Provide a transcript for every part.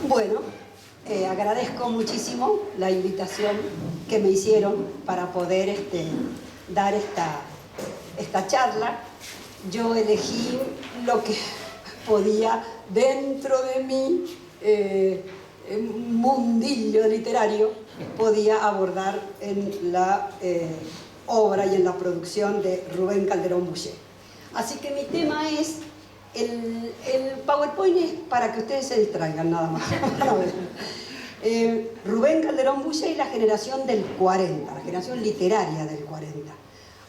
Bueno, agradezco muchísimo la invitación que me hicieron para poder dar esta charla. Yo elegí lo que podía dentro de mi mundillo literario, podía abordar en la obra y en la producción de Rubén Calderón Boucher. Así que mi tema es, el PowerPoint es para que ustedes se distraigan nada más. Rubén Calderón Boucher y la generación del 40, la generación literaria del 40.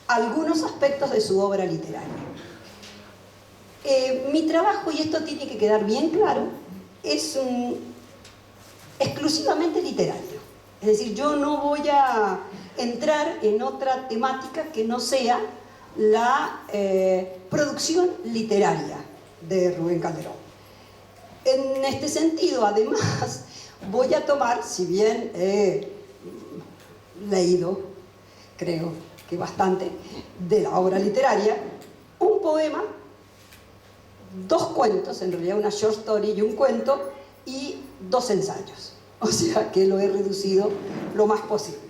Algunos aspectos de su obra literaria. Mi trabajo, y esto tiene que quedar bien claro, es exclusivamente literario. Es decir, yo no voy a entrar en otra temática que no sea la producción literaria de Rubén Calderón. En este sentido, además, voy a tomar, si bien he leído, creo que bastante, de la obra literaria, un poema, dos cuentos, en realidad una short story y un cuento, y dos ensayos. O sea que lo he reducido lo más posible.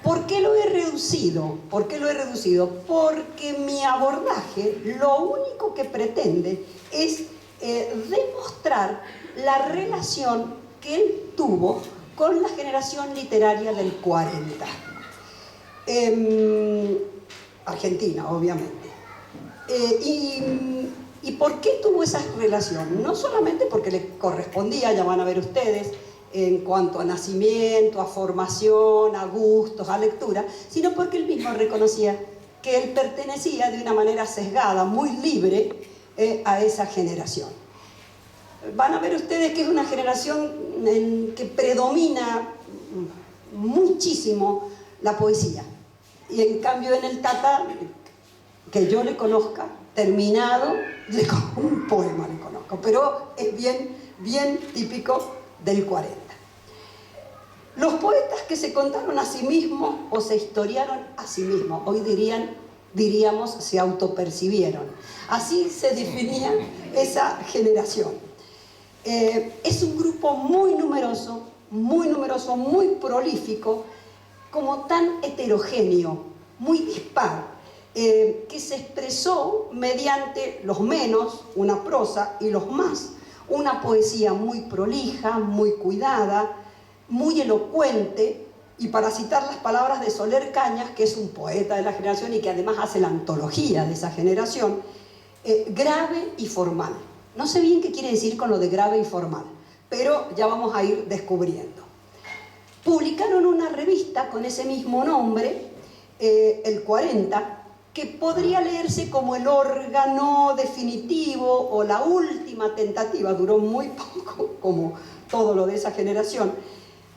¿Por qué lo he reducido? ¿Por qué lo he reducido? Porque mi abordaje lo único que pretende es demostrar la relación que él tuvo con la generación literaria del 40. Argentina, obviamente. ¿Y por qué tuvo esa relación? No solamente porque le correspondía, ya van a ver ustedes, en cuanto a nacimiento, a formación, a gustos, a lectura, sino porque él mismo reconocía que él pertenecía de una manera sesgada, muy libre, a esa generación. Van a ver ustedes que es una generación en que predomina muchísimo la poesía. Y en cambio en el Tata, que yo le conozca, terminado, un poema le conozco, pero es bien típico del 40. Los poetas que se contaron a sí mismos o se historiaron a sí mismos, hoy diríamos se autopercibieron. Así se definía esa generación. Es un grupo muy numeroso, muy prolífico, como tan heterogéneo, muy dispar, que se expresó mediante los menos, una prosa, y los más, una poesía muy prolija, muy cuidada, muy elocuente, y para citar las palabras de Soler Cañas, que es un poeta de la generación y que además hace la antología de esa generación, grave y formal. No sé bien qué quiere decir con lo de grave y formal, pero ya vamos a ir descubriendo. Publicaron una revista con ese mismo nombre, el 40, que podría leerse como el órgano definitivo o la última tentativa, duró muy poco, como todo lo de esa generación,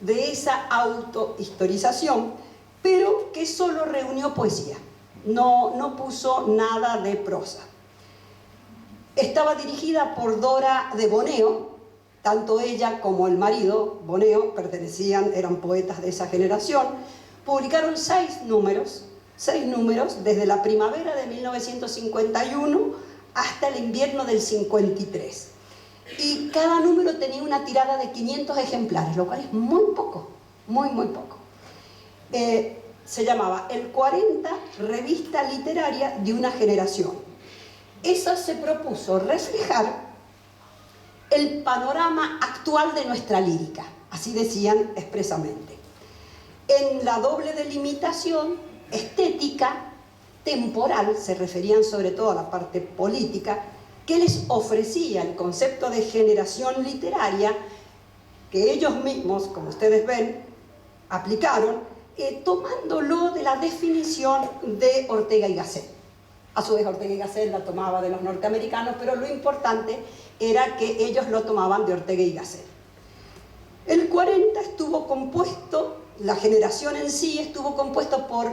de esa autohistorización, pero que solo reunió poesía, no puso nada de prosa. Estaba dirigida por Dora de Boneo, tanto ella como el marido, Boneo, eran poetas de esa generación. Publicaron 6 números, desde la primavera de 1951 hasta el invierno del 53. Y cada número tenía una tirada de 500 ejemplares, lo cual es muy poco, muy poco. Se llamaba El 40, revista literaria de una generación. Esa se propuso reflejar el panorama actual de nuestra lírica, así decían expresamente, en la doble delimitación estética, temporal, se referían sobre todo a la parte política, que les ofrecía el concepto de generación literaria, que ellos mismos, como ustedes ven, aplicaron, tomándolo de la definición de Ortega y Gasset. A su vez Ortega y Gasset la tomaba de los norteamericanos, pero lo importante era que ellos lo tomaban de Ortega y Gasset. El 40 estuvo compuesto, la generación en sí estuvo compuesto por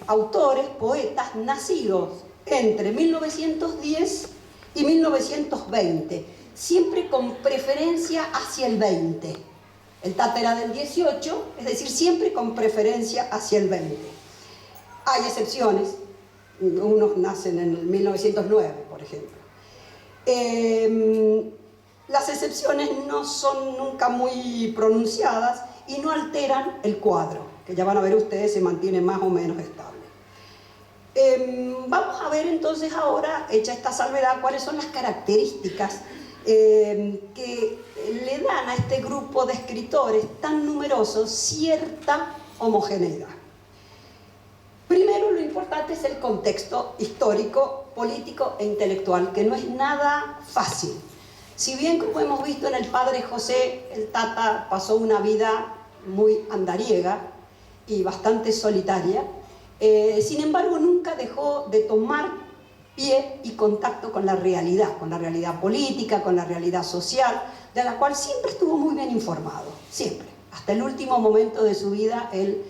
autores, poetas nacidos entre 1910 y 1920, siempre con preferencia hacia el 20. El Tata era del 18, es decir, siempre con preferencia hacia el 20. Hay excepciones, unos nacen en el 1909, por ejemplo. las excepciones no son nunca muy pronunciadas y no alteran el cuadro, que ya van a ver ustedes se mantiene más o menos estable. Vamos a ver entonces ahora, hecha esta salvedad, cuáles son las características que le dan a este grupo de escritores tan numerosos cierta homogeneidad. Primero, lo importante es el contexto histórico, político e intelectual, que no es nada fácil. Si bien, como hemos visto en el padre José, el Tata pasó una vida muy andariega y bastante solitaria, sin embargo nunca dejó de tomar pie y contacto con la realidad política, con la realidad social, de la cual siempre estuvo muy bien informado, siempre. Hasta el último momento de su vida él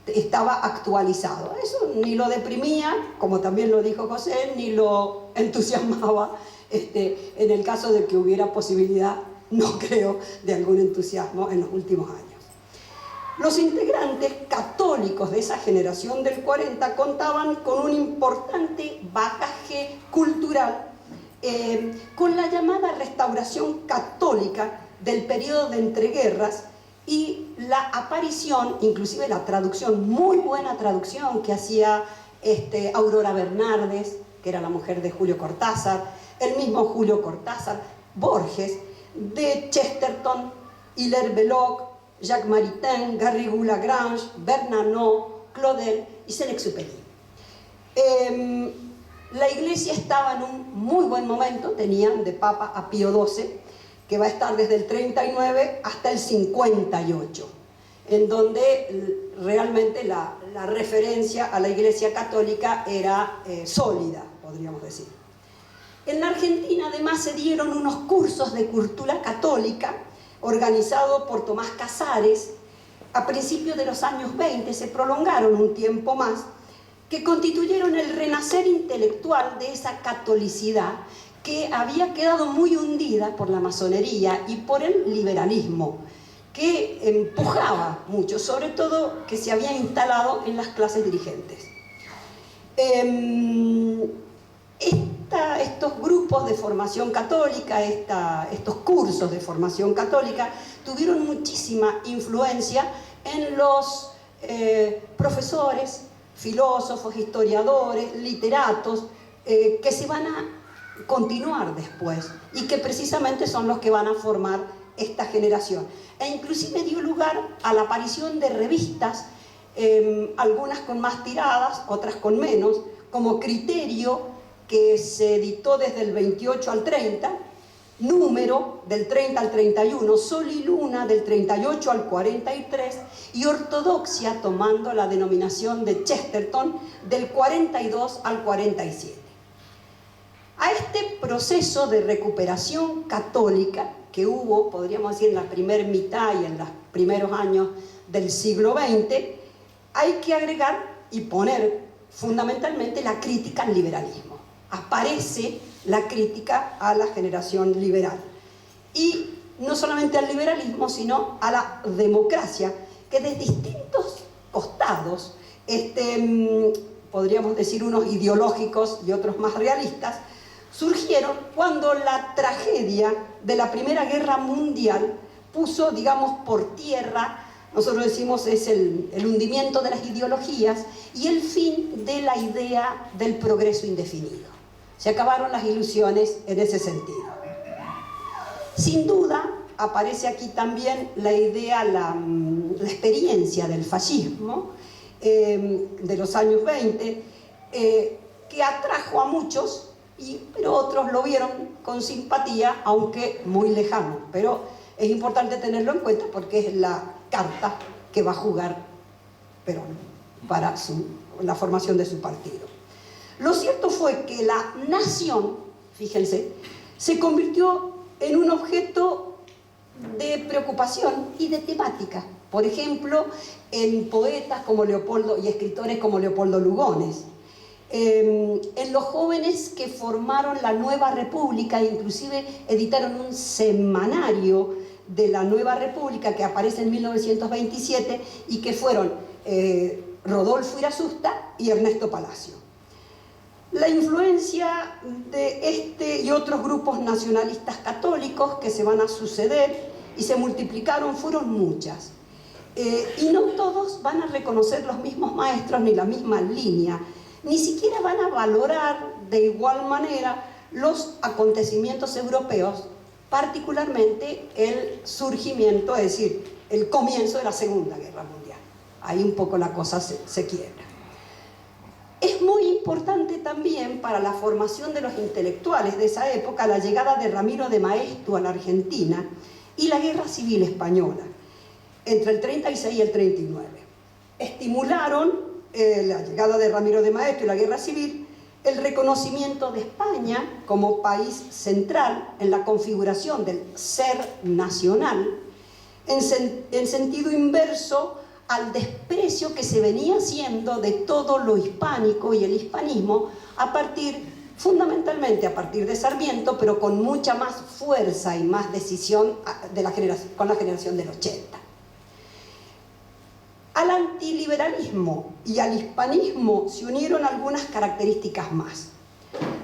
estaba actualizado. Eso ni lo deprimía, como también lo dijo José, ni lo entusiasmaba. En el caso de que hubiera posibilidad, no creo, de algún entusiasmo en los últimos años. Los integrantes católicos de esa generación del 40 contaban con un importante bagaje cultural, con la llamada restauración católica del periodo de entreguerras y la aparición, inclusive la traducción, muy buena traducción que hacía Aurora Bernardes, que era la mujer de Julio Cortázar, el mismo Julio Cortázar, Borges, de Chesterton, Hilaire Belloc, Jacques Maritain, Garrigou-Lagrange, Bernanos, Claudel y Saint-Exupéry. La Iglesia estaba en un muy buen momento, tenían de Papa a Pío XII, que va a estar desde el 39 hasta el 58, en donde realmente la referencia a la Iglesia Católica era sólida, podríamos decir. En la Argentina además se dieron unos cursos de cultura católica organizados por Tomás Casares a principios de los años 20, se prolongaron un tiempo más, que constituyeron el renacer intelectual de esa catolicidad que había quedado muy hundida por la masonería y por el liberalismo, que empujaba mucho, sobre todo que se había instalado en las clases dirigentes. Estos grupos de formación católica, estos cursos de formación católica, tuvieron muchísima influencia en los profesores, filósofos, historiadores, literatos, que se van a continuar después y que precisamente son los que van a formar esta generación. E inclusive dio lugar a la aparición de revistas, algunas con más tiradas, otras con menos, como Criterio, que se editó desde el 28 al 30, Número del 30 al 31, Sol y Luna del 38 al 43 y Ortodoxia, tomando la denominación de Chesterton, del 42 al 47. A este proceso de recuperación católica que hubo, podríamos decir, en la primera mitad y en los primeros años del siglo XX, hay que agregar y poner fundamentalmente la crítica al liberalismo. Aparece la crítica a la generación liberal. Y no solamente al liberalismo, sino a la democracia, que de distintos costados, podríamos decir unos ideológicos y otros más realistas, surgieron cuando la tragedia de la Primera Guerra Mundial puso, digamos, por tierra, nosotros decimos es el hundimiento de las ideologías y el fin de la idea del progreso indefinido. Se acabaron las ilusiones en ese sentido. Sin duda, aparece aquí también la idea, la experiencia del fascismo de los años 20, que atrajo a muchos, pero otros lo vieron con simpatía, aunque muy lejano. Pero es importante tenerlo en cuenta porque es la carta que va a jugar Perón para la formación de su partido. Lo cierto fue que la nación, fíjense, se convirtió en un objeto de preocupación y de temática. Por ejemplo, en poetas como Leopoldo y escritores como Leopoldo Lugones, en los jóvenes que formaron la Nueva República, inclusive editaron un semanario de la Nueva República que aparece en 1927 y que fueron Rodolfo Irasusta y Ernesto Palacio. La influencia de este y otros grupos nacionalistas católicos que se van a suceder y se multiplicaron fueron muchas. Y no todos van a reconocer los mismos maestros ni la misma línea, ni siquiera van a valorar de igual manera los acontecimientos europeos, particularmente el surgimiento, es decir, el comienzo de la Segunda Guerra Mundial. Ahí un poco la cosa se quiebra. Es muy importante también para la formación de los intelectuales de esa época la llegada de Ramiro de Maeztu a la Argentina y la Guerra Civil Española, entre el 36 y el 39. Estimularon la llegada de Ramiro de Maeztu y la Guerra Civil, el reconocimiento de España como país central en la configuración del ser nacional, en sentido inverso al desprecio que se venía haciendo de todo lo hispánico y el hispanismo fundamentalmente a partir de Sarmiento, pero con mucha más fuerza y más decisión con la generación del 80. Al antiliberalismo y al hispanismo se unieron algunas características más.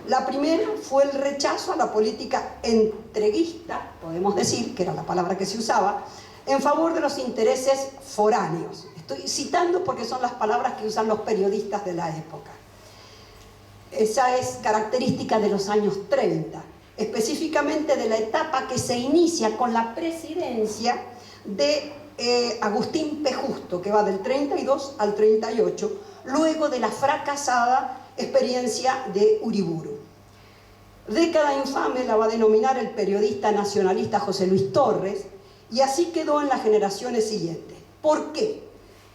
La primera fue el rechazo a la política entreguista, podemos decir, que era la palabra que se usaba, en favor de los intereses foráneos. Estoy citando porque son las palabras que usan los periodistas de la época. Esa es característica de los años 30, específicamente de la etapa que se inicia con la presidencia de Agustín P. Justo, que va del 32 al 38, luego de la fracasada experiencia de Uriburu. Década infame la va a denominar el periodista nacionalista José Luis Torres, y así quedó en las generaciones siguientes. ¿Por qué?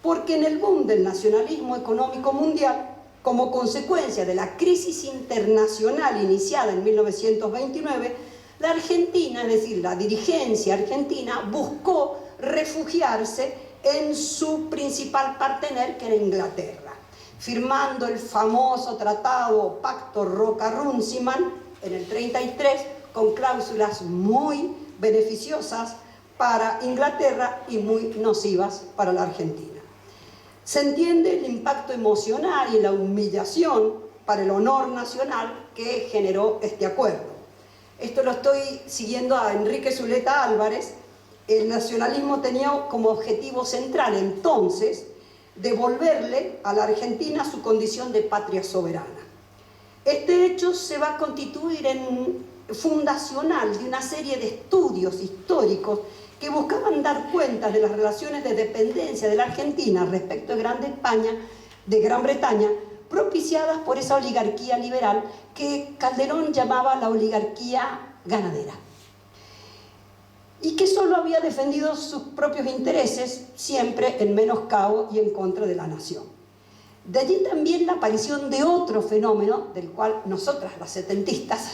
Porque en el boom del nacionalismo económico mundial, como consecuencia de la crisis internacional iniciada en 1929, la Argentina, es decir, la dirigencia argentina, buscó refugiarse en su principal partener, que era Inglaterra, firmando el famoso tratado o pacto Roca-Runciman en el 33, con cláusulas muy beneficiosas para Inglaterra y muy nocivas para la Argentina. Se entiende el impacto emocional y la humillación para el honor nacional que generó este acuerdo. Esto lo estoy siguiendo a Enrique Zuleta Álvarez. El nacionalismo tenía como objetivo central entonces devolverle a la Argentina su condición de patria soberana. Este hecho se va a constituir en fundacional de una serie de estudios históricos que buscaban dar cuenta de las relaciones de dependencia de la Argentina respecto de Gran Bretaña, propiciadas por esa oligarquía liberal que Calderón llamaba la oligarquía ganadera, y que solo había defendido sus propios intereses, siempre en menoscabo y en contra de la nación. De allí también la aparición de otro fenómeno, del cual nosotras, las setentistas,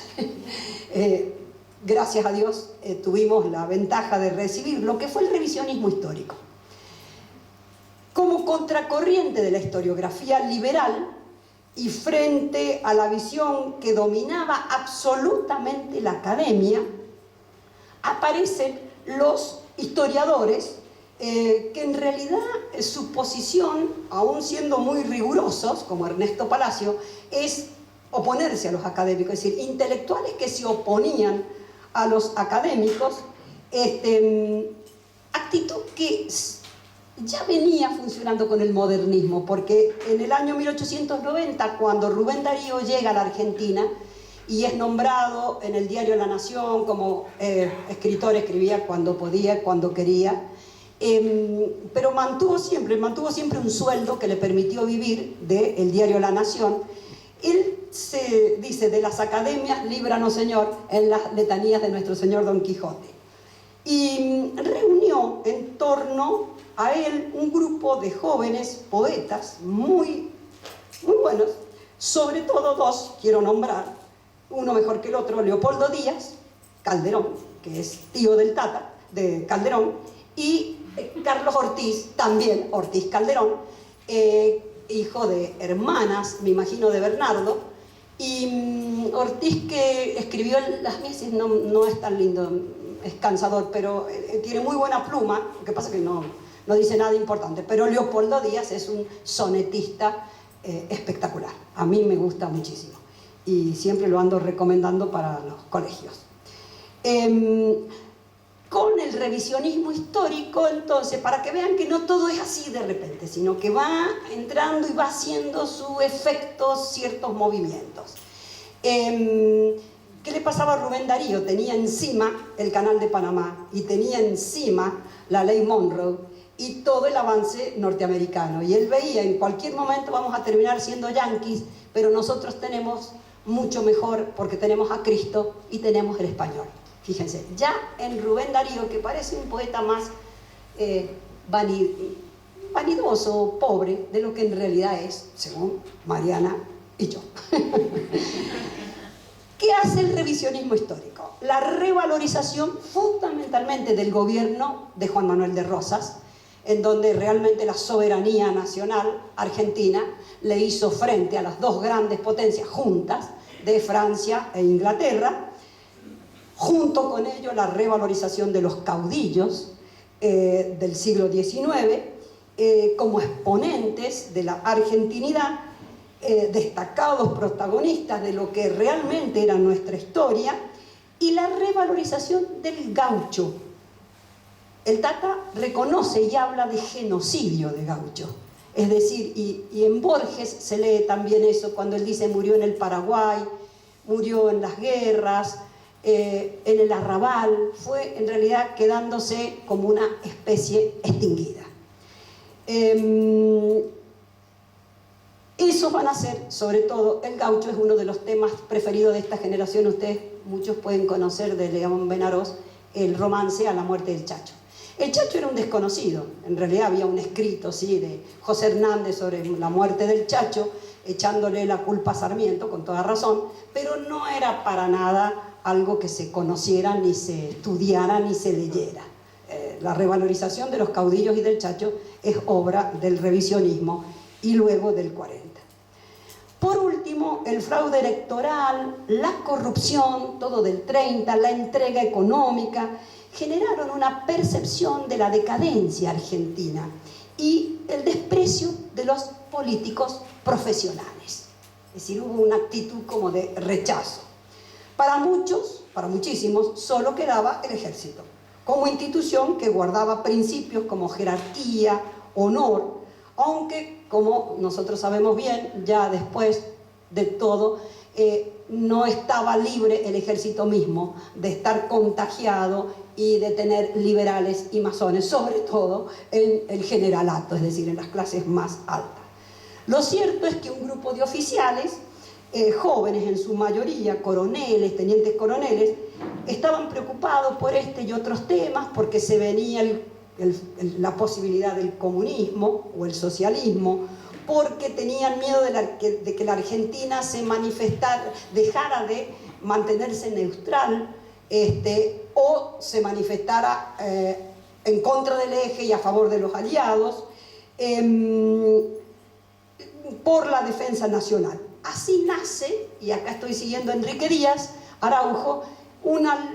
gracias a Dios, tuvimos la ventaja de recibir, lo que fue el revisionismo histórico. Como contracorriente de la historiografía liberal y frente a la visión que dominaba absolutamente la academia, aparecen los historiadores que en realidad su posición, aún siendo muy rigurosos, como Ernesto Palacio, es oponerse a los académicos, es decir, intelectuales que se oponían a los académicos, actitud que ya venía funcionando con el modernismo, porque en el año 1890, cuando Rubén Darío llega a la Argentina y es nombrado en el diario La Nación como escritor, escribía cuando podía, cuando quería, pero mantuvo siempre un sueldo que le permitió vivir del diario La Nación. Él se dice: de las academias, líbranos, Señor, en las letanías de nuestro Señor Don Quijote. Y reunió en torno a él un grupo de jóvenes poetas muy buenos, sobre todo dos, quiero nombrar, uno mejor que el otro, Leopoldo Díaz Calderón, que es tío del Tata, de Calderón, y Carlos Ortiz, también Ortiz Calderón, hijo de hermanas, me imagino, de Bernardo, y Ortiz, que escribió Las Mieses, no es tan lindo, es cansador, pero tiene muy buena pluma, lo que pasa es que no dice nada importante, pero Leopoldo Díaz es un sonetista espectacular, a mí me gusta muchísimo. y siempre lo ando recomendando para los colegios. Con el revisionismo histórico, entonces, para que vean que no todo es así de repente, sino que va entrando y va haciendo su efecto ciertos movimientos. ¿Qué le pasaba a Rubén Darío? Tenía encima el Canal de Panamá y tenía encima la ley Monroe y todo el avance norteamericano. Y él veía, en cualquier momento vamos a terminar siendo yanquis, pero nosotros tenemos mucho mejor porque tenemos a Cristo y tenemos el español. Fíjense, ya en Rubén Darío, que parece un poeta más vanidoso, pobre, de lo que en realidad es, según Mariana y yo. ¿Qué hace el revisionismo histórico? La revalorización fundamentalmente del gobierno de Juan Manuel de Rosas, en donde realmente la soberanía nacional argentina le hizo frente a las dos grandes potencias juntas de Francia e Inglaterra. Junto con ello la revalorización de los caudillos del siglo XIX como exponentes de la argentinidad, destacados protagonistas de lo que realmente era nuestra historia, y la revalorización del gaucho. El Tata reconoce y habla de genocidio de gaucho. Es decir, y en Borges se lee también eso, cuando él dice murió en el Paraguay, murió en las guerras, en el arrabal, fue en realidad quedándose como una especie extinguida. Esos van a ser, sobre todo, el gaucho es uno de los temas preferidos de esta generación. Ustedes, muchos pueden conocer de León Benarós el romance A la muerte del Chacho. El Chacho era un desconocido, en realidad había un escrito, ¿sí?, de José Hernández sobre la muerte del Chacho, echándole la culpa a Sarmiento, con toda razón, pero no era para nada algo que se conociera, ni se estudiara, ni se leyera. La revalorización de los caudillos y del Chacho es obra del revisionismo y luego del 40. Por último, el fraude electoral, la corrupción, todo del 30, la entrega económica, generaron una percepción de la decadencia argentina y el desprecio de los políticos profesionales. Es decir, hubo una actitud como de rechazo. Para muchos, para muchísimos, solo quedaba el ejército, como institución que guardaba principios como jerarquía, honor, aunque, como nosotros sabemos bien, ya después de todo, no estaba libre el ejército mismo de estar contagiado y de tener liberales y masones, sobre todo en el generalato, es decir, en las clases más altas. Lo cierto es que un grupo de oficiales, jóvenes en su mayoría, coroneles, tenientes coroneles, estaban preocupados por este y otros temas porque se venía la posibilidad del comunismo o el socialismo, porque tenían miedo de que la Argentina se manifestara, dejara de mantenerse neutral, o se manifestara en contra del eje y a favor de los aliados, por la defensa nacional. Así nace, y acá estoy siguiendo a Enrique Díaz Araujo, una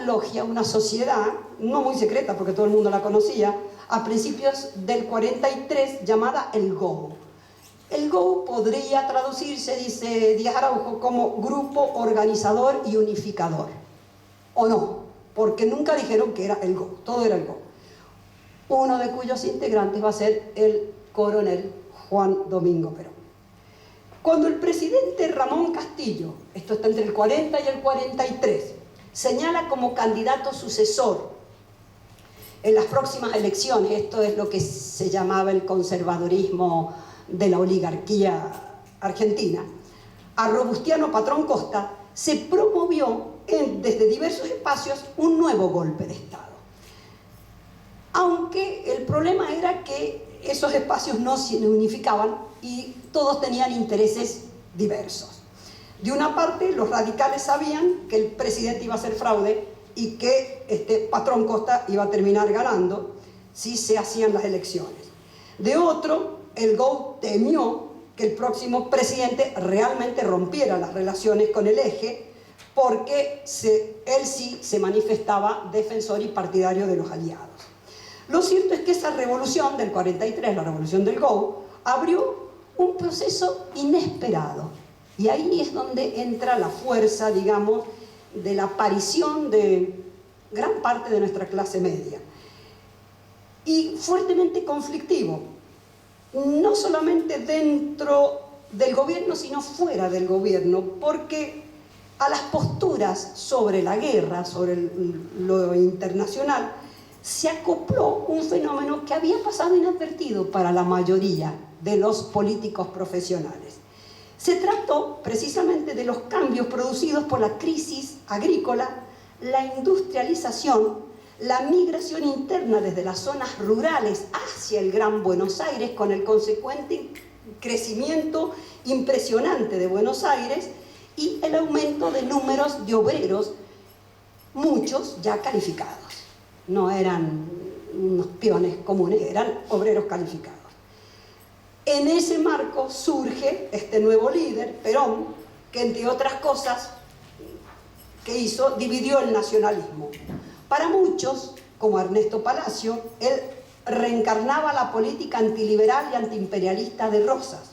logia, una sociedad, no muy secreta porque todo el mundo la conocía, a principios del 43, llamada el GOU. El GOU podría traducirse, dice Díaz Araujo, como Grupo Organizador y Unificador. ¿O no? Porque nunca dijeron que era el GOU, todo era el GOU. Uno de cuyos integrantes va a ser el coronel Juan Domingo Perón. Cuando el presidente Ramón Castillo, esto está entre el 40 y el 43, señala como candidato sucesor en las próximas elecciones, esto es lo que se llamaba el conservadurismo de la oligarquía argentina, a Robustiano Patrón Costa, se promovió desde diversos espacios un nuevo golpe de Estado. Aunque el problema era que esos espacios no se unificaban y todos tenían intereses diversos. De una parte, los radicales sabían que el presidente iba a hacer fraude y que Patrón Costa iba a terminar ganando si se hacían las elecciones. De otro, el GOU temió que el próximo presidente realmente rompiera las relaciones con el eje, porque él sí se manifestaba defensor y partidario de los aliados. Lo cierto es que esa revolución del 43, la revolución del GOU, abrió un proceso inesperado Y ahí es donde entra la fuerza, digamos, de la aparición de gran parte de nuestra clase media. Y fuertemente conflictivo, no solamente dentro del gobierno, sino fuera del gobierno, porque a las posturas sobre la guerra, sobre lo internacional, se acopló un fenómeno que había pasado inadvertido para la mayoría de los políticos profesionales. Se trató precisamente de los cambios producidos por la crisis agrícola, la industrialización, la migración interna desde las zonas rurales hacia el Gran Buenos Aires, con el consecuente crecimiento impresionante de Buenos Aires y el aumento de números de obreros, muchos ya calificados. No eran unos peones comunes, eran obreros calificados. En ese marco surge este nuevo líder, Perón, que entre otras cosas que hizo, dividió el nacionalismo. Para muchos, como Ernesto Palacio, él reencarnaba la política antiliberal y antiimperialista de Rosas.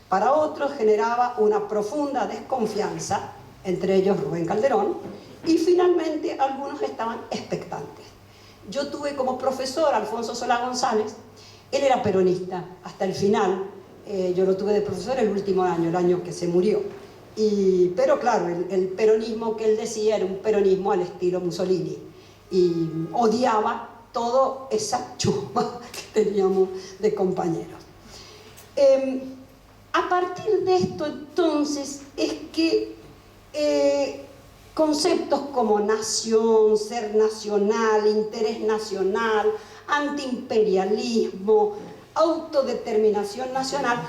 Para otros generaba una profunda desconfianza, entre ellos Rubén Calderón, y finalmente algunos estaban expectantes. Yo tuve como profesor a Alfonso Solá González. Él era peronista hasta el final. Yo lo tuve de profesor el último año, el año que se murió. Pero claro, el peronismo que él decía era un peronismo al estilo Mussolini. Y odiaba toda esa chusma que teníamos de compañeros. A partir de esto, entonces, es que conceptos como nación, ser nacional, interés nacional, antiimperialismo, autodeterminación nacional,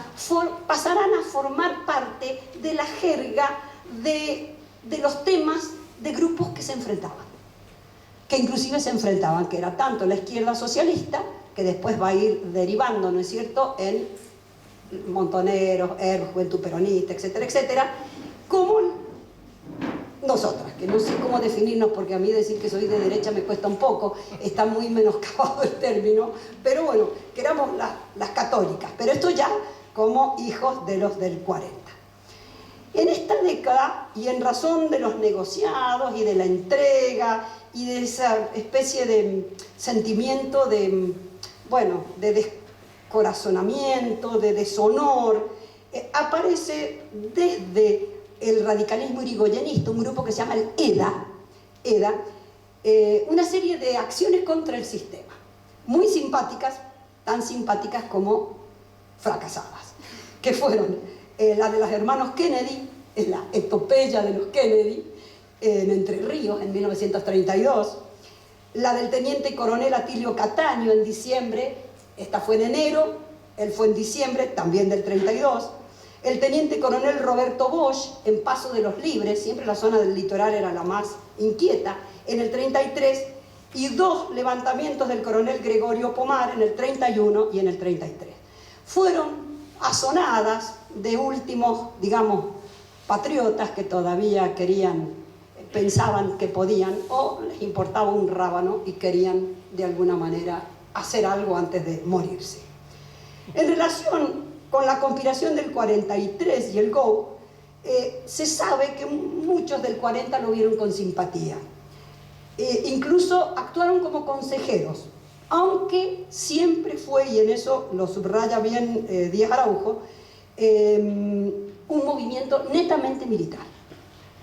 pasarán a formar parte de la jerga de los temas de grupos que se enfrentaban, que inclusive se enfrentaban, que era tanto la izquierda socialista, que después va a ir derivando, ¿no es cierto?, en Montoneros, Juventud Peronista, etcétera, etcétera, como nosotras, que no sé cómo definirnos, porque a mí decir que soy de derecha me cuesta un poco, está muy menoscabado el término, pero bueno, que éramos las católicas, pero esto ya como hijos de los del 40. En esta década, y en razón de los negociados y de la entrega y de esa especie de sentimiento de, bueno, de descorazonamiento, de deshonor, aparece desde el radicalismo irigoyenista, un grupo que se llama el EDA, una serie de acciones contra el sistema, muy simpáticas, tan simpáticas como fracasadas, que fueron la de los hermanos Kennedy, la epopeya de los Kennedy, en Entre Ríos, en 1932, la del teniente coronel Atilio Cataño en diciembre, esta fue en enero, él fue en diciembre, también del 32, el teniente coronel Roberto Bosch en Paso de los Libres, siempre la zona del litoral era la más inquieta, en el 33, y dos levantamientos del coronel Gregorio Pomar en el 31 y en el 33. Fueron azonadas de últimos, digamos, patriotas que todavía pensaban que podían, o les importaba un rábano y querían de alguna manera hacer algo antes de morirse. En relación con la conspiración del 43 y el GO, se sabe que muchos del 40 lo vieron con simpatía. Incluso actuaron como consejeros, aunque siempre fue, y en eso lo subraya bien Díaz Araujo, un movimiento netamente militar,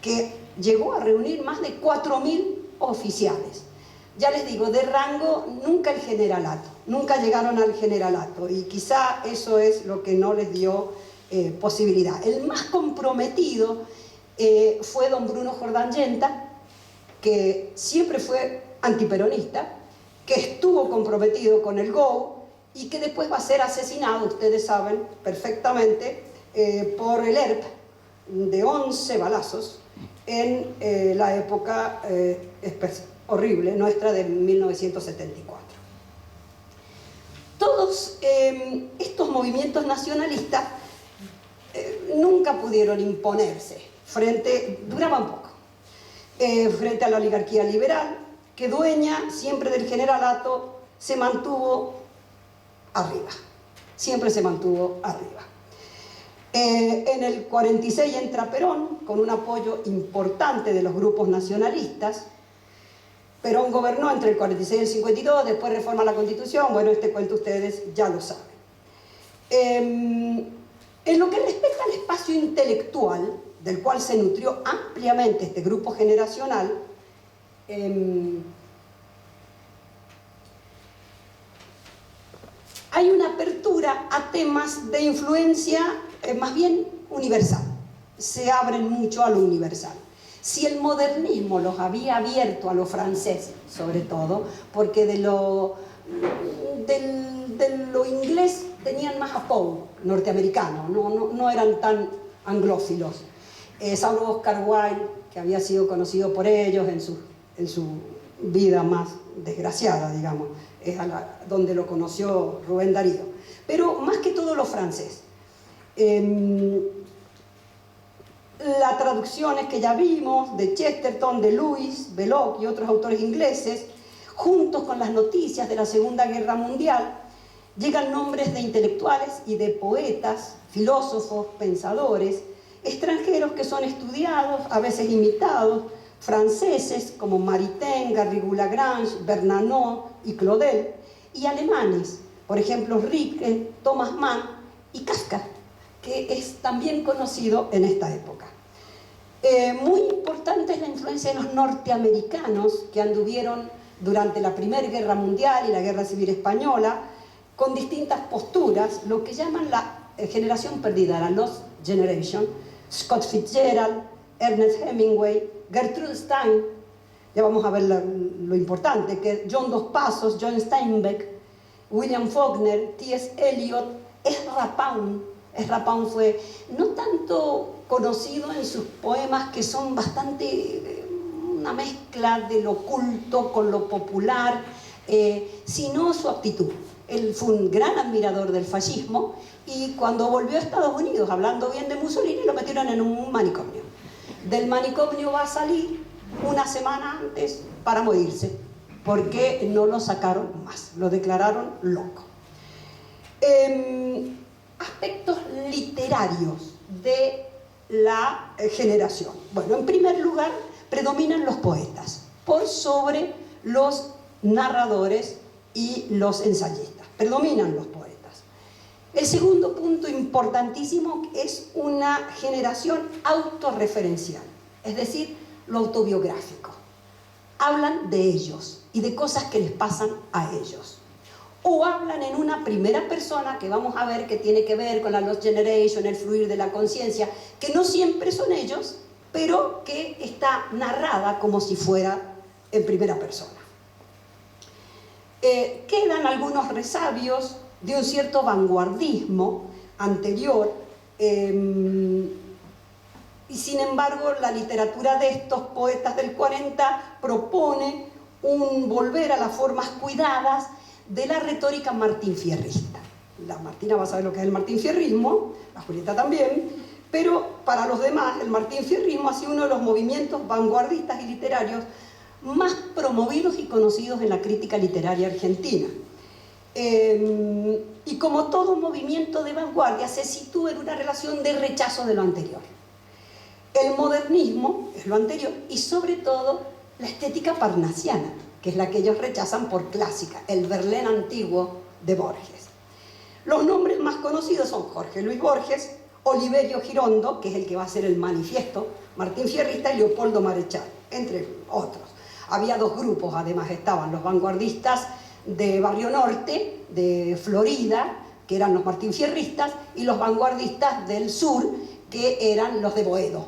que llegó a reunir más de 4.000 oficiales. Ya les digo, de rango nunca el generalato, nunca llegaron al generalato, y quizá eso es lo que no les dio posibilidad. El más comprometido fue don Bruno Jordán Yenta, que siempre fue antiperonista, que estuvo comprometido con el GO y que después va a ser asesinado, ustedes saben perfectamente, por el ERP de 11 balazos en la época horrible nuestra de 1974. Todos estos movimientos nacionalistas nunca pudieron imponerse, duraban poco, frente a la oligarquía liberal, que dueña siempre del generalato, se mantuvo arriba, siempre se mantuvo arriba. En el 46 entra Perón, con un apoyo importante de los grupos nacionalistas. Perón gobernó entre el 46 y el 52, después reforma la Constitución. Bueno, este cuento ustedes ya lo saben. En lo que respecta al espacio intelectual, del cual se nutrió ampliamente este grupo generacional, hay una apertura a temas de influencia más bien universal. Se abren mucho a lo universal. Si el modernismo los había abierto a los franceses, sobre todo, porque de lo inglés tenían más apoyo norteamericano, no eran tan anglófilos. Saul Oscar Wilde, que había sido conocido por ellos en su vida más desgraciada, digamos, es donde lo conoció Rubén Darío. Pero más que todo los franceses. Las traducciones que ya vimos de Chesterton, de Lewis, Belloc y otros autores ingleses, juntos con las noticias de la Segunda Guerra Mundial, llegan nombres de intelectuales y de poetas, filósofos, pensadores, extranjeros que son estudiados, a veces imitados, franceses como Maritain, Garrigou-Lagrange, Bernanos y Claudel, y alemanes, por ejemplo Rilke, Thomas Mann y Kafka, que es también conocido en esta época. Muy importante es la influencia de los norteamericanos que anduvieron durante la Primera Guerra Mundial y la Guerra Civil Española con distintas posturas, lo que llaman la generación perdida, la Lost Generation. Scott Fitzgerald, Ernest Hemingway, Gertrude Stein, ya vamos a ver lo importante, que John Dos Passos, John Steinbeck, William Faulkner, T.S. Eliot, Ezra Pound. Ezra Pound fue no tanto conocido en sus poemas, que son bastante una mezcla de lo culto con lo popular, sino su actitud. Él fue un gran admirador del fascismo y cuando volvió a Estados Unidos, hablando bien de Mussolini, lo metieron en un manicomio. Del manicomio va a salir una semana antes para morirse, porque no lo sacaron más, lo declararon loco. Aspectos literarios de la generación. Bueno, en primer lugar, predominan los poetas, por sobre los narradores y los ensayistas. Predominan los poetas. El segundo punto importantísimo es una generación autorreferencial, es decir, lo autobiográfico. Hablan de ellos y de cosas que les pasan a ellos. O hablan en una primera persona, que vamos a ver que tiene que ver con la Lost Generation, el fluir de la conciencia, que no siempre son ellos, pero que está narrada como si fuera en primera persona. Quedan algunos resabios de un cierto vanguardismo anterior, y sin embargo la literatura de estos poetas del 40 propone un volver a las formas cuidadas de la retórica martinfierrista. La Martina va a saber lo que es el martinfierrismo, la Julieta también, pero para los demás el martinfierrismo ha sido uno de los movimientos vanguardistas y literarios más promovidos y conocidos en la crítica literaria argentina. Y como todo movimiento de vanguardia se sitúa en una relación de rechazo de lo anterior. El modernismo es lo anterior y sobre todo la estética parnasiana, que es la que ellos rechazan por clásica, el Verlaine antiguo de Borges. Los nombres más conocidos son Jorge Luis Borges, Oliverio Girondo, que es el que va a hacer el manifiesto martinfierrista, y Leopoldo Marechal, entre otros. Había dos grupos, además, estaban los vanguardistas de Barrio Norte, de Florida, que eran los martinfierristas, y los vanguardistas del sur, que eran los de Boedo.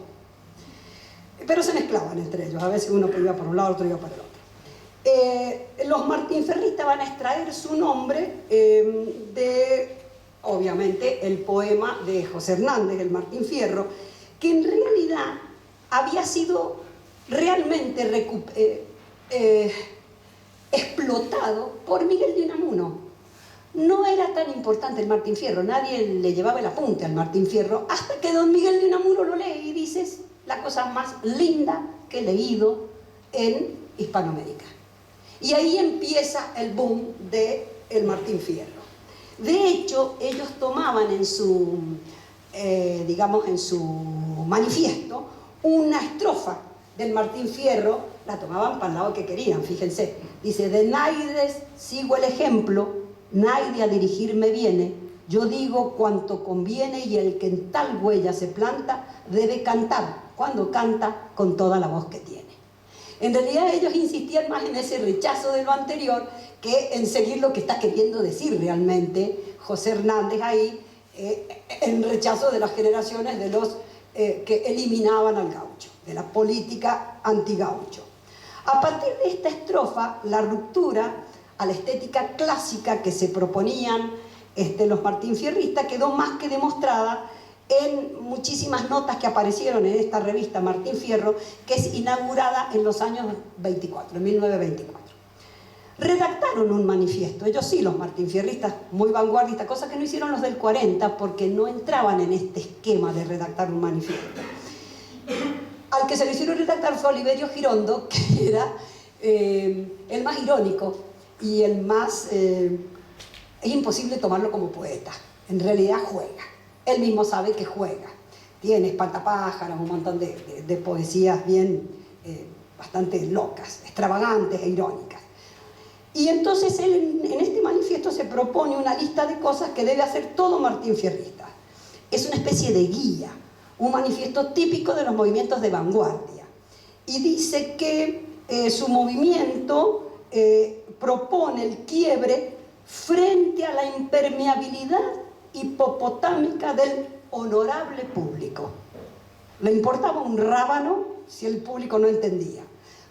Pero se mezclaban entre ellos, a veces uno iba por un lado, otro iba por el otro. Los martinfierristas van a extraer su nombre de, obviamente, el poema de José Hernández, el Martín Fierro, que en realidad había sido realmente explotado por Miguel de Unamuno. No era tan importante el Martín Fierro, nadie le llevaba el apunte al Martín Fierro, hasta que don Miguel de Unamuno lo lee y dices la cosa más linda que he leído en Hispanoamérica. Y ahí empieza el boom del Martín Fierro. De hecho, ellos tomaban en su digamos, en su manifiesto, una estrofa del Martín Fierro, la tomaban para el lado que querían, fíjense. Dice: de naides sigo el ejemplo, naide a dirigirme viene, yo digo cuanto conviene y el que en tal huella se planta debe cantar, cuando canta, con toda la voz que tiene. En realidad ellos insistían más en ese rechazo de lo anterior que en seguir lo que está queriendo decir realmente José Hernández ahí, en rechazo de las generaciones de los que eliminaban al gaucho, de la política antigaucho. A partir de esta estrofa, la ruptura a la estética clásica que se proponían los martinfierristas quedó más que demostrada en muchísimas notas que aparecieron en esta revista Martín Fierro, que es inaugurada en los años 24, en 1924. Redactaron un manifiesto, ellos sí, los martinfierristas, muy vanguardistas, cosa que no hicieron los del 40 porque no entraban en este esquema de redactar un manifiesto. Al que se le hicieron redactar fue Oliverio Girondo, que era el más irónico y el más... es imposible tomarlo como poeta, en realidad juega. Él mismo sabe que juega. Tiene espantapájaros, un montón de poesías bien, bastante locas, extravagantes e irónicas. Y entonces él en este manifiesto se propone una lista de cosas que debe hacer todo martinfierrista. Es una especie de guía, un manifiesto típico de los movimientos de vanguardia. Y dice que su movimiento propone el quiebre frente a la impermeabilidad hipopotámica del honorable público. Le importaba un rábano si el público no entendía.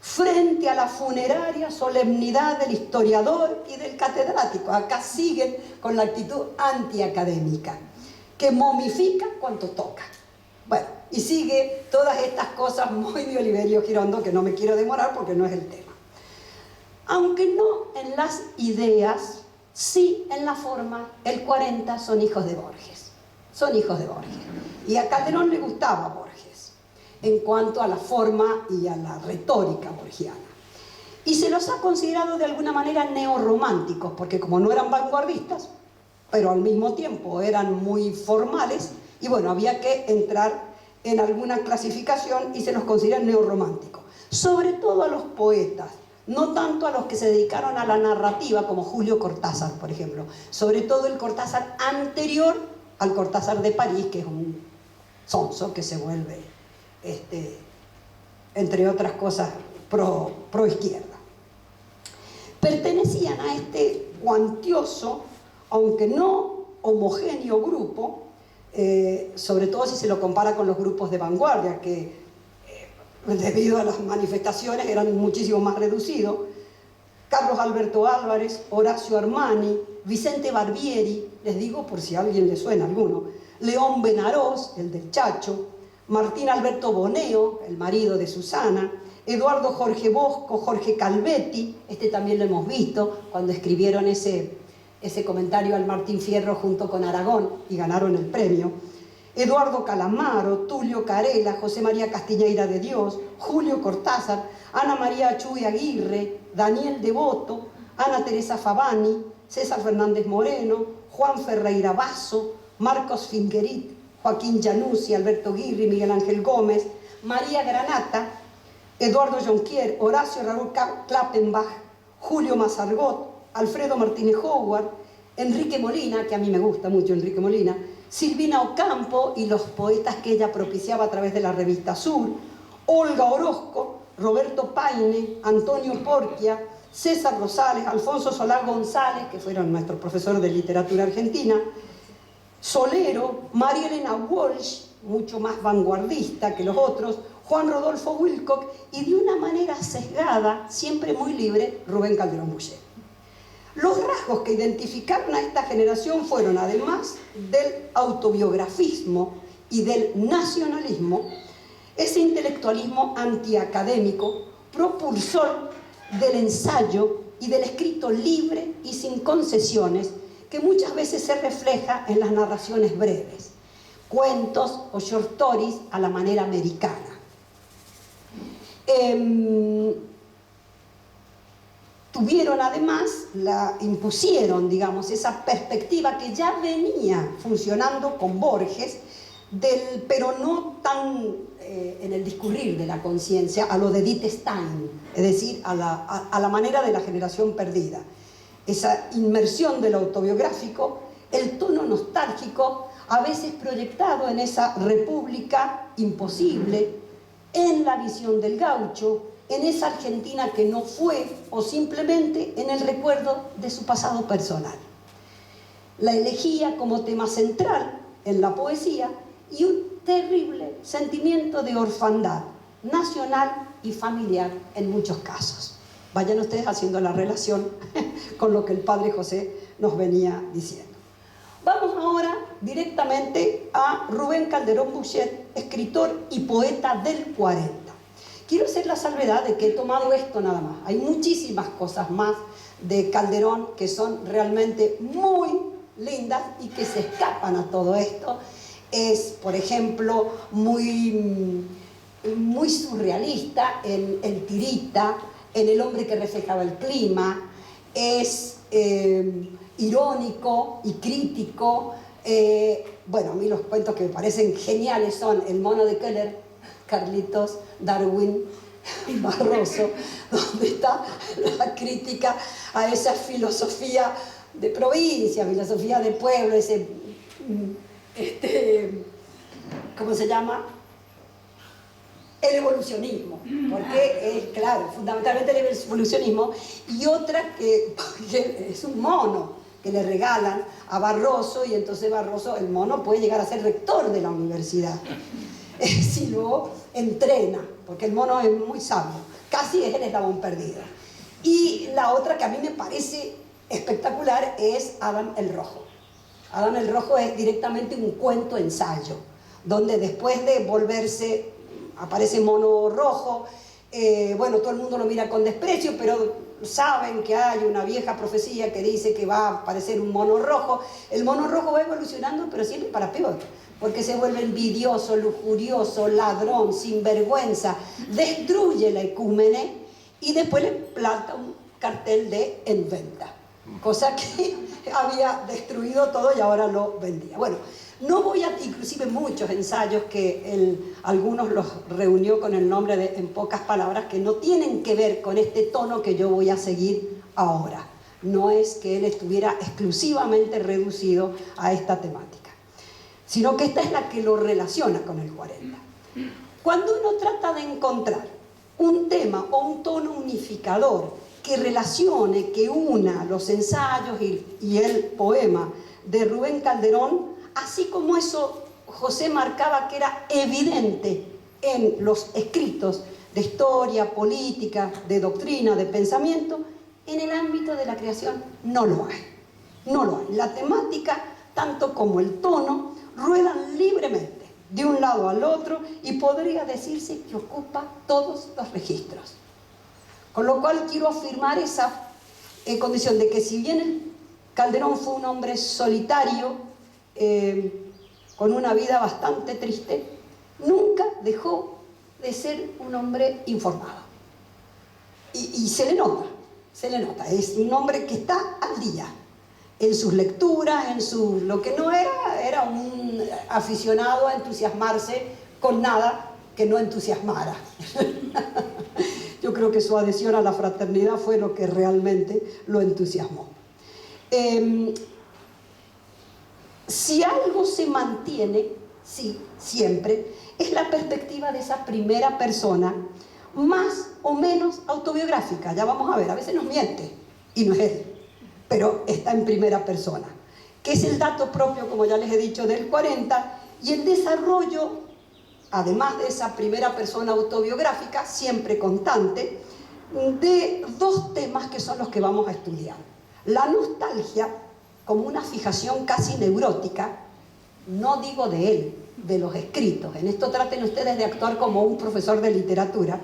Frente a la funeraria solemnidad del historiador y del catedrático. Acá siguen con la actitud antiacadémica, que momifica cuanto toca. Bueno, y sigue todas estas cosas muy de Oliverio Girondo, que no me quiero demorar porque no es el tema. Aunque no en las ideas, sí en la forma, el 40 son hijos de Borges. Son hijos de Borges. Y a Calderón le gustaba Borges en cuanto a la forma y a la retórica borgiana. Y se los ha considerado de alguna manera neorrománticos, porque como no eran vanguardistas, pero al mismo tiempo eran muy formales, y bueno, había que entrar en alguna clasificación y se los consideran neorrománticos. Sobre todo a los poetas, no tanto a los que se dedicaron a la narrativa, como Julio Cortázar, por ejemplo. Sobre todo el Cortázar anterior al Cortázar de París, que es un sonso que se vuelve, entre otras cosas, pro izquierda. Pertenecían a este cuantioso, aunque no homogéneo grupo, sobre todo si se lo compara con los grupos de vanguardia, que debido a las manifestaciones eran muchísimo más reducidos. Carlos Alberto Álvarez, Horacio Armani, Vicente Barbieri, les digo por si a alguien le suena alguno, León Benarós, el del Chacho, Martín Alberto Boneo, el marido de Susana, Eduardo Jorge Bosco, Jorge Calvetti, también lo hemos visto cuando escribieron ese comentario al Martín Fierro junto con Aragón y ganaron el premio. Eduardo Calamaro, Tulio Carela, José María Castiñeira de Dios, Julio Cortázar, Ana María Chuy Aguirre, Daniel Devoto, Ana Teresa Favani, César Fernández Moreno, Juan Ferreira Basso, Marcos Fingerit, Joaquín Januzzi, Alberto Guirri, Miguel Ángel Gómez, María Granata, Eduardo Jonquier, Horacio Raúl Klappenbach, Julio Mazargot, Alfredo Martínez Howard, Enrique Molina, que a mí me gusta mucho Enrique Molina, Silvina Ocampo y los poetas que ella propiciaba a través de la revista Sur, Olga Orozco, Roberto Paine, Antonio Porquia, César Rosales, Alfonso Solá González, que fueron nuestros profesores de literatura argentina, Solero, María Elena Walsh, mucho más vanguardista que los otros, Juan Rodolfo Wilcock y de una manera sesgada, siempre muy libre, Rubén Calderón Boucher. Los rasgos que identificaron a esta generación fueron, además del autobiografismo y del nacionalismo, ese intelectualismo antiacadémico, propulsor del ensayo y del escrito libre y sin concesiones, que muchas veces se refleja en las narraciones breves, cuentos o short stories a la manera americana. Tuvieron además, impusieron, digamos, esa perspectiva que ya venía funcionando con Borges, pero no tan en el discurrir de la conciencia, a lo de Edith Stein, es decir, a la manera de La generación perdida. Esa inmersión del autobiográfico, el tono nostálgico, a veces proyectado en esa república imposible, en la visión del gaucho, en esa Argentina que no fue, o simplemente en el recuerdo de su pasado personal. La elegía como tema central en la poesía y un terrible sentimiento de orfandad nacional y familiar en muchos casos. Vayan ustedes haciendo la relación con lo que el padre José nos venía diciendo. Vamos ahora directamente a Rubén Calderón Bouchet, escritor y poeta del 40. Quiero hacer la salvedad de que he tomado esto nada más. Hay muchísimas cosas más de Calderón que son realmente muy lindas y que se escapan a todo esto. Es, por ejemplo, muy surrealista en El Tirita, en El hombre que reflejaba el clima. Es irónico y crítico. Bueno, a mí los cuentos que me parecen geniales son El mono de Keller, Carlitos, Darwin, Barroso, donde está la crítica a esa filosofía de provincia, filosofía de pueblo, ese, ¿cómo se llama? El evolucionismo, porque es, claro, fundamentalmente el evolucionismo, y otra que es un mono que le regalan a Barroso, y entonces Barroso, el mono, puede llegar a ser rector de la universidad, si lo entrena, porque el mono es muy sabio, casi es el eslabón perdido. Y la otra que a mí me parece espectacular es Adam el Rojo. Adam el Rojo es directamente un cuento-ensayo, donde después de volverse, aparece mono rojo, bueno, todo el mundo lo mira con desprecio, pero saben que hay una vieja profecía que dice que va a aparecer un mono rojo. El mono rojo va evolucionando, pero siempre para peor, porque se vuelve envidioso, lujurioso, ladrón, sinvergüenza, destruye la ecúmene y después le planta un cartel de en venta, cosa que había destruido todo y ahora lo vendía. Bueno, no voy a, inclusive muchos ensayos que algunos los reunió con el nombre de En pocas palabras, que no tienen que ver con este tono que yo voy a seguir ahora. No es que él estuviera exclusivamente reducido a esta temática, sino que esta es la que lo relaciona con el 40. Cuando uno trata de encontrar un tema o un tono unificador que relacione, que una los ensayos y el poema de Rubén Calderón, así como eso José marcaba que era evidente en los escritos de historia, política, de doctrina, de pensamiento, en el ámbito de la creación no lo hay. No lo hay. La temática, tanto como el tono, ruedan libremente de un lado al otro y podría decirse que ocupa todos los registros. Con lo cual quiero afirmar esa condición de que si bien Calderón fue un hombre solitario, con una vida bastante triste, nunca dejó de ser un hombre informado. Y se le nota, es un hombre que está al día en sus lecturas, lo que no era un aficionado a entusiasmarse con nada que no entusiasmara. Yo creo que su adhesión a la fraternidad fue lo que realmente lo entusiasmó. Si algo se mantiene, sí, siempre, es la perspectiva de esa primera persona, más o menos autobiográfica. Ya vamos a ver, a veces nos miente, y no es él, pero está en primera persona, que es el dato propio, como ya les he dicho, del 40, y el desarrollo, además de esa primera persona autobiográfica, siempre constante, de dos temas que son los que vamos a estudiar. La nostalgia, como una fijación casi neurótica, no digo de él, de los escritos, en esto traten ustedes de actuar como un profesor de literatura,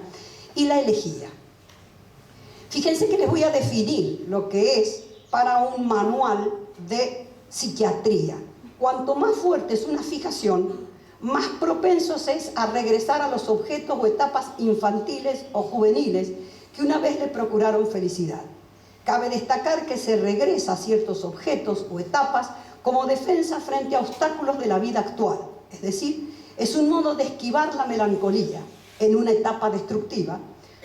y la elegía. Fíjense que les voy a definir lo que es para un manual de psiquiatría. Cuanto más fuerte es una fijación, más propensos es a regresar a los objetos o etapas infantiles o juveniles que una vez le procuraron felicidad. Cabe destacar que se regresa a ciertos objetos o etapas como defensa frente a obstáculos de la vida actual, es decir, es un modo de esquivar la melancolía en una etapa destructiva,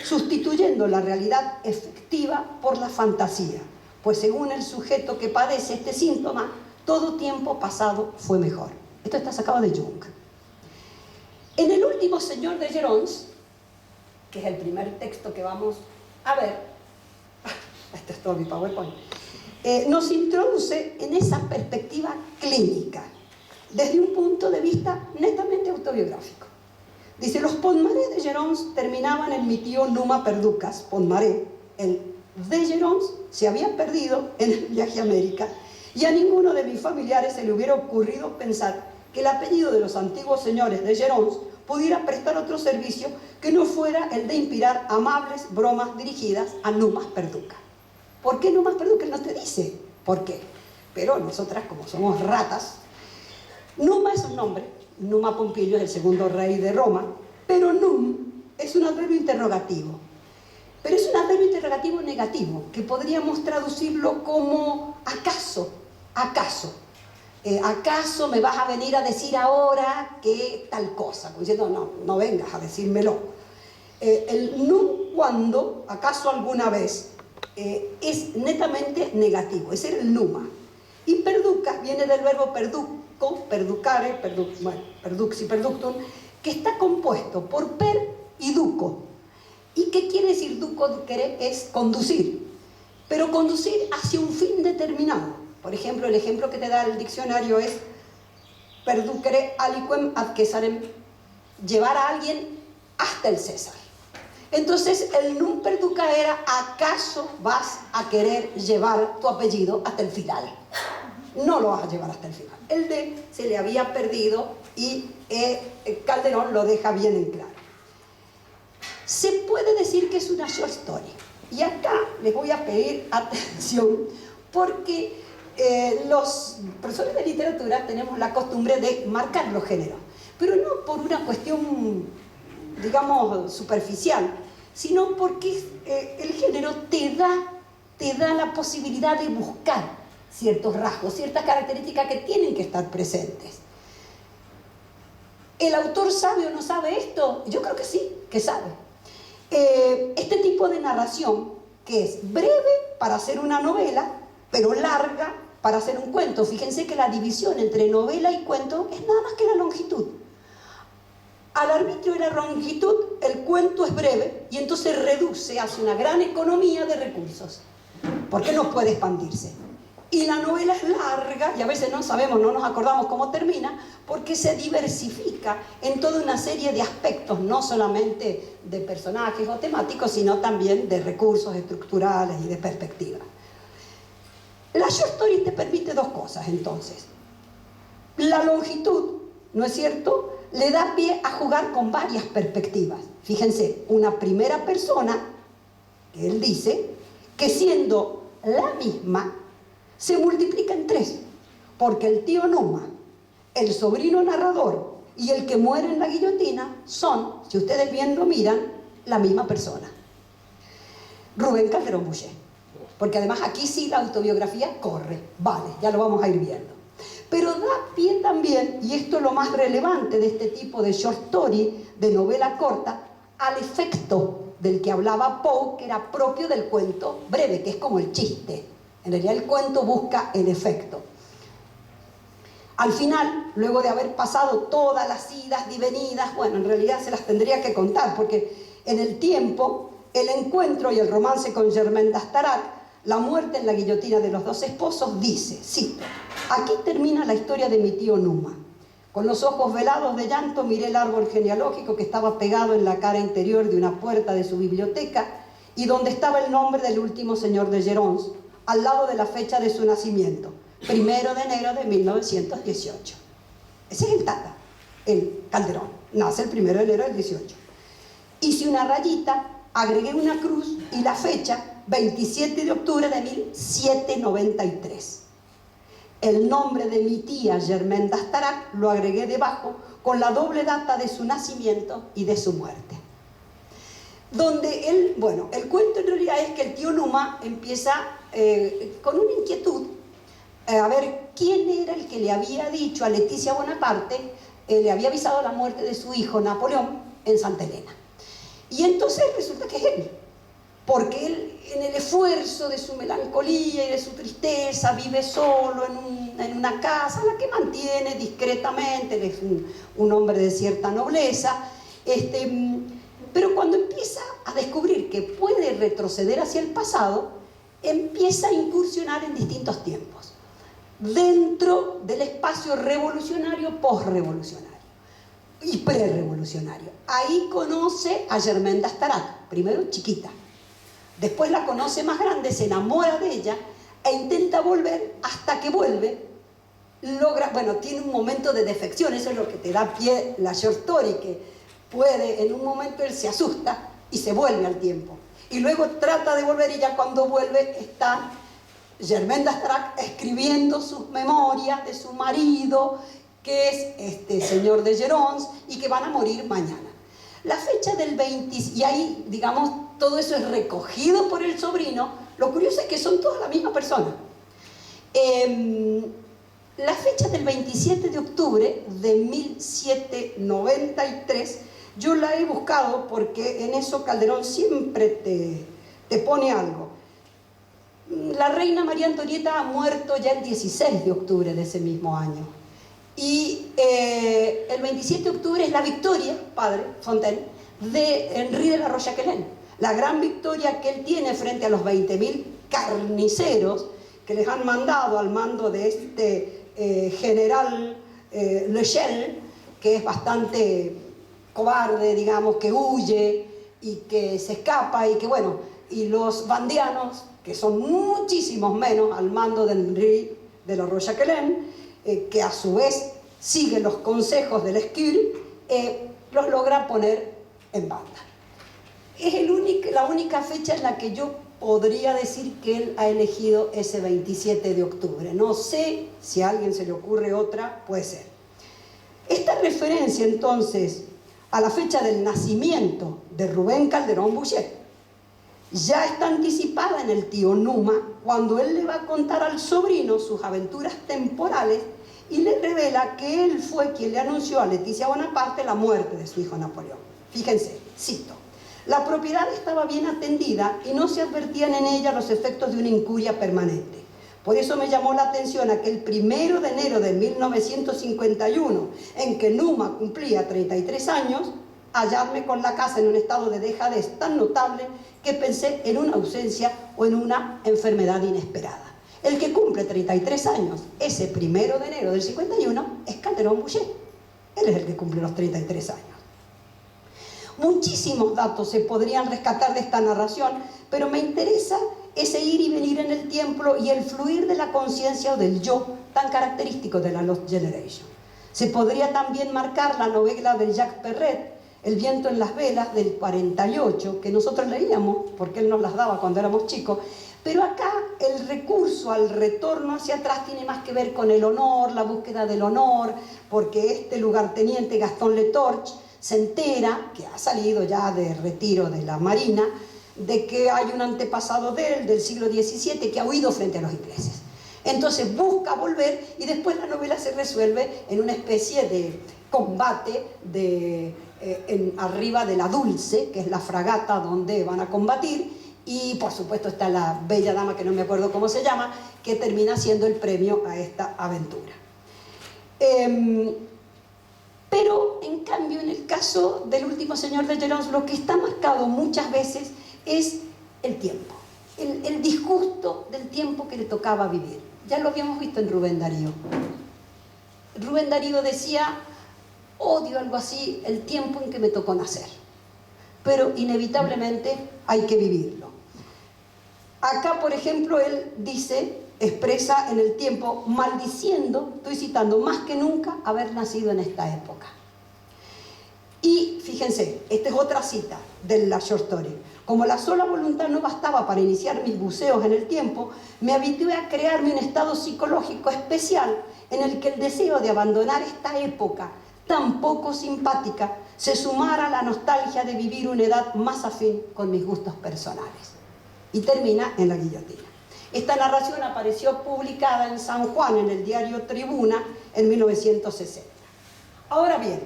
sustituyendo la realidad efectiva por la fantasía, pues según el sujeto que padece este síntoma, todo tiempo pasado fue mejor. Esto está sacado de Jung. En el último Señor de Gérons, que es el primer texto que vamos a ver, este es todo mi PowerPoint, nos introduce en esa perspectiva clínica, desde un punto de vista netamente autobiográfico. Dice, los Pontmaret de Gérons terminaban en mi tío Numa Perducas. Pontmaret, el de Gérons, se había perdido en el viaje a América y a ninguno de mis familiares se le hubiera ocurrido pensar que el apellido de los antiguos señores de Gérons pudiera prestar otro servicio que no fuera el de inspirar amables bromas dirigidas a Numa Perducas. ¿Por qué Numa Perducas? No te dice por qué, pero nosotras, como somos ratas, Numa es un nombre, Numa Pompilio es el segundo rey de Roma, pero num es un adverbio interrogativo. Pero es un adverbio interrogativo negativo, que podríamos traducirlo como acaso, acaso. ¿Acaso me vas a venir a decir ahora que tal cosa? Como diciendo, no vengas a decírmelo. El num, cuando, acaso alguna vez, es netamente negativo, ese era el numa. Y perducas viene del verbo perducare, perduxi, perductum, que está compuesto por per y duco. ¿Y qué quiere decir duco? Ducere es conducir, pero conducir hacia un fin determinado. Por ejemplo, el ejemplo que te da el diccionario es perducere aliquem ad Caesarem, llevar a alguien hasta el César. Entonces, el num perduca era, ¿acaso vas a querer llevar tu apellido hasta el final? No lo vas a llevar hasta el final. El de se le había perdido y Calderón lo deja bien en claro. Se puede decir que es una short story. Y acá les voy a pedir atención porque los profesores de literatura tenemos la costumbre de marcar los géneros, pero no por una cuestión, digamos, superficial, sino porque el género te da la posibilidad de buscar ciertos rasgos, ciertas características que tienen que estar presentes. ¿El autor sabe o no sabe esto? Yo creo que sí, que sabe. Este tipo de narración, que es breve para hacer una novela, pero larga para hacer un cuento. Fíjense que la división entre novela y cuento es nada más que la longitud. Al arbitrio de la longitud, el cuento es breve y entonces reduce hacia una gran economía de recursos, porque no puede expandirse. Y la novela es larga y a veces no sabemos, no nos acordamos cómo termina, porque se diversifica en toda una serie de aspectos, no solamente de personajes o temáticos, sino también de recursos estructurales y de perspectivas. La short story te permite dos cosas, entonces. La longitud, ¿no es cierto?, le da pie a jugar con varias perspectivas. Fíjense, una primera persona, que él dice, que siendo la misma, se multiplica en tres, porque el tío Numa, el sobrino narrador y el que muere en la guillotina son, si ustedes bien lo miran, la misma persona. Rubén Calderón Bouchet. Porque además aquí sí la autobiografía corre, vale, ya lo vamos a ir viendo. Pero da pie también, y esto es lo más relevante de este tipo de short story, de novela corta, al efecto del que hablaba Poe, que era propio del cuento breve, que es como el chiste. En realidad el cuento busca el efecto. Al final, luego de haber pasado todas las idas y venidas, bueno, en realidad se las tendría que contar, porque en el tiempo, el encuentro y el romance con Germaine d'Astarac, la muerte en la guillotina de los dos esposos, dice, cito, aquí termina la historia de mi tío Numa. Con los ojos velados de llanto miré el árbol genealógico que estaba pegado en la cara interior de una puerta de su biblioteca y donde estaba el nombre del último señor de Gérons, al lado de la fecha de su nacimiento, 1 de enero de 1918. Ese es el Tata, el Calderón, nace el 1 de enero del 18. Hice una rayita, agregué una cruz y la fecha, 27 de octubre de 1793. El nombre de mi tía Germaine d'Astarac lo agregué debajo con la doble data de su nacimiento y de su muerte. Donde él, bueno, el cuento en realidad es que el tío Numa empieza con una inquietud a ver quién era el que le había dicho a Leticia Bonaparte le había avisado la muerte de su hijo Napoleón en Santa Elena. Y entonces resulta que es él, porque él, en el esfuerzo de su melancolía y de su tristeza, vive solo en una casa, la que mantiene discretamente. Él es un hombre de cierta nobleza, pero cuando empieza a descubrir que puede retroceder hacia el pasado, empieza a incursionar en distintos tiempos, dentro del espacio revolucionario, posrevolucionario y prerevolucionario. Ahí conoce a Germaine d'Astarac, primero chiquita, después la conoce más grande, se enamora de ella e intenta volver. Hasta que vuelve, logra, bueno, tiene un momento de defección, eso es lo que te da pie la short story, que puede, en un momento él se asusta y se vuelve al tiempo, y luego trata de volver, y ya cuando vuelve está Germaine d'Astarac escribiendo sus memorias de su marido, que es este señor de Gerons, y que van a morir mañana. La fecha del 20, y ahí, digamos, todo eso es recogido por el sobrino. Lo curioso es que son todas la misma persona. La fecha del 27 de octubre de 1793, yo la he buscado porque en eso Calderón siempre te pone algo. La reina María Antonieta ha muerto ya el 16 de octubre de ese mismo año. Y el 27 de octubre es la victoria, padre Fontaine, de Henri de la Rochefoucauld, la gran victoria que él tiene frente a los 20.000 carniceros que les han mandado al mando de este general Lechelle, que es bastante cobarde, digamos, que huye y que se escapa, y que bueno, y los vandianos, que son muchísimos menos, al mando de Henri de la Rochefoucauld, que a su vez sigue los consejos del Lescure, los logra poner en banda. Es la única fecha en la que yo podría decir que él ha elegido ese 27 de octubre. No sé si a alguien se le ocurre otra, puede ser. Esta referencia entonces a la fecha del nacimiento de Rubén Calderón Bouchet ya está anticipada en el tío Numa, cuando él le va a contar al sobrino sus aventuras temporales y le revela que él fue quien le anunció a Leticia Bonaparte la muerte de su hijo Napoleón. Fíjense, cito: la propiedad estaba bien atendida y no se advertían en ella los efectos de una incuria permanente. Por eso me llamó la atención aquel 1 de enero de 1951, en que Numa cumplía 33 años, hallarme con la casa en un estado de dejadez tan notable que pensé en una ausencia o en una enfermedad inesperada. El que cumple 33 años, ese 1 de enero del 51, es Calderón Bouchet. Él es el que cumple los 33 años. Muchísimos datos se podrían rescatar de esta narración, pero me interesa ese ir y venir en el tiempo y el fluir de la conciencia o del yo tan característico de la Lost Generation. Se podría también marcar la novela de Jacques Perret, El viento en las velas, del 48, que nosotros leíamos porque él nos las daba cuando éramos chicos, pero acá el recurso al retorno hacia atrás tiene más que ver con el honor, la búsqueda del honor, porque este lugarteniente Gastón Letorche se entera, que ha salido ya de retiro de la Marina, de que hay un antepasado de él, del siglo XVII, que ha huido frente a los ingleses. Entonces busca volver, y después la novela se resuelve en una especie de combate arriba de la Dulce, que es la fragata donde van a combatir, y por supuesto está la bella dama, que no me acuerdo cómo se llama, que termina siendo el premio a esta aventura. Pero en cambio, en el caso del último señor de Gerons, lo que está marcado muchas veces es el tiempo, el disgusto del tiempo que le tocaba vivir. Ya lo habíamos visto en Rubén Darío. Rubén Darío decía: odio, algo así, el tiempo en que me tocó nacer, pero inevitablemente hay que vivirlo. Acá, por ejemplo, él dice, expresa en el tiempo, maldiciendo, estoy citando, más que nunca haber nacido en esta época. Y fíjense, esta es otra cita de la short story: como la sola voluntad no bastaba para iniciar mis buceos en el tiempo, me habitué a crearme un estado psicológico especial en el que el deseo de abandonar esta época tan poco simpática se sumara a la nostalgia de vivir una edad más afín con mis gustos personales. Y termina en la guillotina. Esta narración apareció publicada en San Juan, en el diario Tribuna, en 1960. Ahora bien,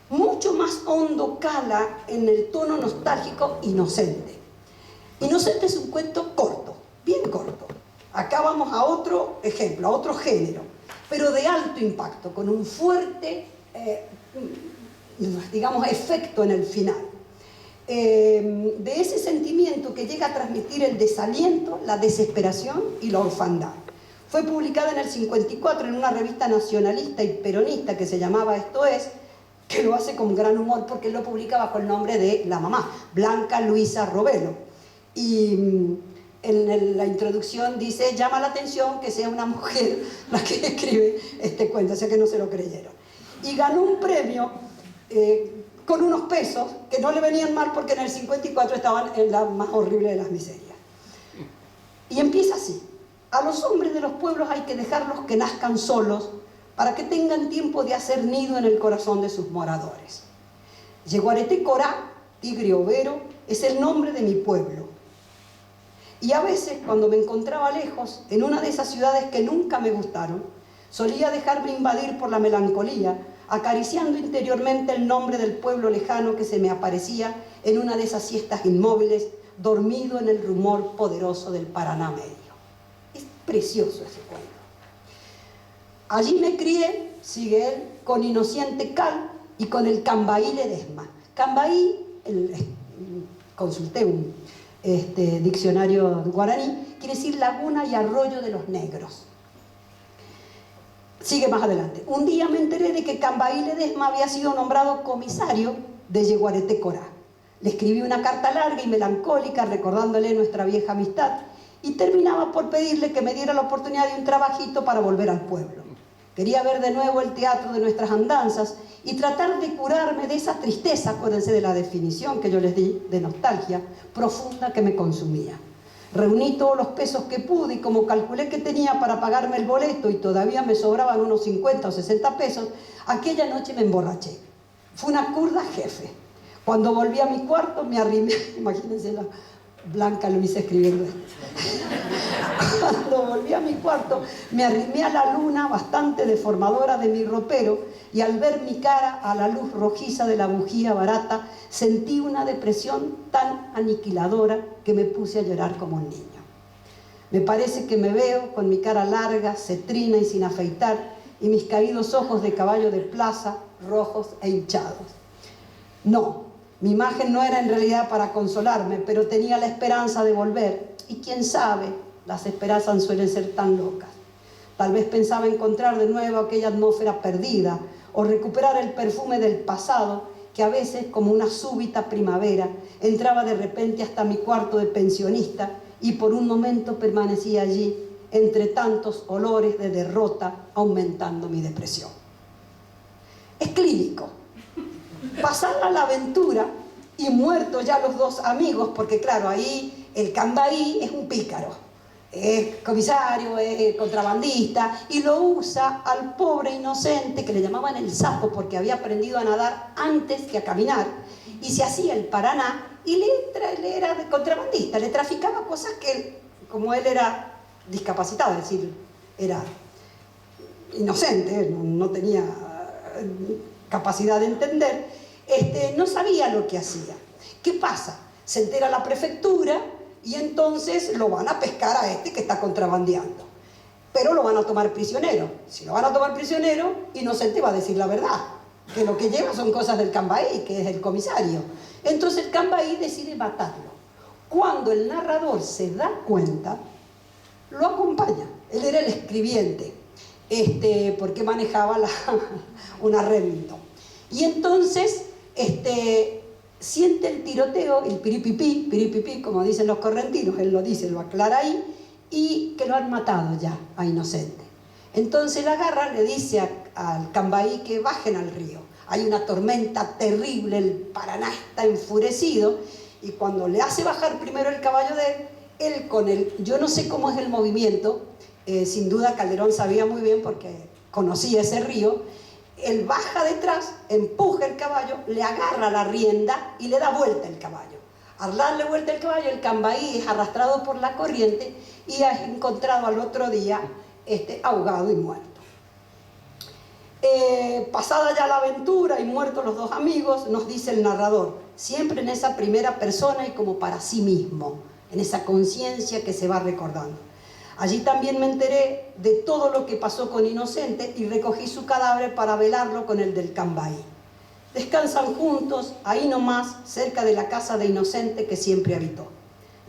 mucho más hondo cala en el tono nostálgico Inocente. Inocente es un cuento corto, bien corto. Acá vamos a otro ejemplo, a otro género, pero de alto impacto, con un fuerte, digamos, efecto en el final. De ese sentimiento que llega a transmitir el desaliento, la desesperación y la orfandad. Fue publicada en el 54 en una revista nacionalista y peronista que se llamaba Esto Es, que lo hace con gran humor porque lo publica bajo el nombre de la mamá, Blanca Luisa Robelo. Y en la introducción dice, llama la atención que sea una mujer la que escribe este cuento, o sea que no se lo creyeron. Y ganó un premio con unos pesos que no le venían mal porque en el 54 estaban en la más horrible de las miserias. Y empieza así. A los hombres de los pueblos hay que dejarlos que nazcan solos para que tengan tiempo de hacer nido en el corazón de sus moradores. Yeguareté Corá, tigre overo, es el nombre de mi pueblo. Y a veces, cuando me encontraba lejos, en una de esas ciudades que nunca me gustaron, solía dejarme invadir por la melancolía, acariciando interiormente el nombre del pueblo lejano que se me aparecía en una de esas siestas inmóviles, dormido en el rumor poderoso del Paraná Medio. Es precioso ese cuento. Allí me crié, sigue él, con Inocente Cal y con el Cambaí Ledesma. Cambaí, consulté un diccionario guaraní, quiere decir laguna y arroyo de los negros. Sigue más adelante. Un día me enteré de que Cambaí Ledesma había sido nombrado comisario de Yeguareté Corá. Le escribí una carta larga y melancólica recordándole nuestra vieja amistad y terminaba por pedirle que me diera la oportunidad de un trabajito para volver al pueblo. Quería ver de nuevo el teatro de nuestras andanzas y tratar de curarme de esa tristeza, acuérdense de la definición que yo les di, de nostalgia profunda que me consumía. Reuní todos los pesos que pude y como calculé que tenía para pagarme el boleto y todavía me sobraban unos 50 o 60 pesos, aquella noche me emborraché. Fue una curda jefe. Cuando volví a mi cuarto me arrimé, imagínense la Blanca Luisa escribiendo esto. Cuando volví a mi cuarto me arrimé a la luna bastante deformadora de mi ropero y al ver mi cara a la luz rojiza de la bujía barata sentí una depresión tan aniquiladora que me puse a llorar como un niño. Me parece que me veo con mi cara larga, cetrina y sin afeitar y mis caídos ojos de caballo de plaza, rojos e hinchados. No, mi imagen no era en realidad para consolarme, pero tenía la esperanza de volver y quién sabe, las esperanzas suelen ser tan locas. Tal vez pensaba encontrar de nuevo aquella atmósfera perdida o recuperar el perfume del pasado que a veces, como una súbita primavera, entraba de repente hasta mi cuarto de pensionista y por un momento permanecía allí entre tantos olores de derrota, aumentando mi depresión. Es clínico. Pasada la aventura y muertos ya los dos amigos, porque claro, ahí el Cambaí es un pícaro. Es comisario, es contrabandista y lo usa al pobre inocente que le llamaban el sapo porque había aprendido a nadar antes que a caminar y se hacía el Paraná y le era de contrabandista, le traficaba cosas que como él era discapacitado, es decir, era inocente, no tenía capacidad de entender, no sabía lo que hacía. ¿Qué pasa? Se entera la prefectura y entonces lo van a pescar a este que está contrabandeando. Pero lo van a tomar prisionero. Si lo van a tomar prisionero, Inocente va a decir la verdad, que lo que lleva son cosas del Cambaí, que es el comisario. Entonces el Cambaí decide matarlo. Cuando el narrador se da cuenta, lo acompaña. Él era el escribiente, porque manejaba una Remington. Y entonces, siente el tiroteo, el piripipí, como dicen los correntinos, él lo dice, lo aclara ahí, y que lo han matado ya a Inocente. Entonces la agarra, le dice al Cambaí que bajen al río. Hay una tormenta terrible, el Paraná está enfurecido, y cuando le hace bajar primero el caballo de él con él, yo no sé cómo es el movimiento, sin duda Calderón sabía muy bien porque conocía ese río. Él baja detrás, empuja el caballo, le agarra la rienda y le da vuelta el caballo. Al darle vuelta el caballo, el Cambaí es arrastrado por la corriente y es encontrado al otro día ahogado y muerto. Pasada ya la aventura y muertos los dos amigos, nos dice el narrador, siempre en esa primera persona y como para sí mismo, en esa conciencia que se va recordando. Allí también me enteré de todo lo que pasó con Inocente y recogí su cadáver para velarlo con el del Cambaí. Descansan juntos, ahí nomás, cerca de la casa de Inocente que siempre habitó.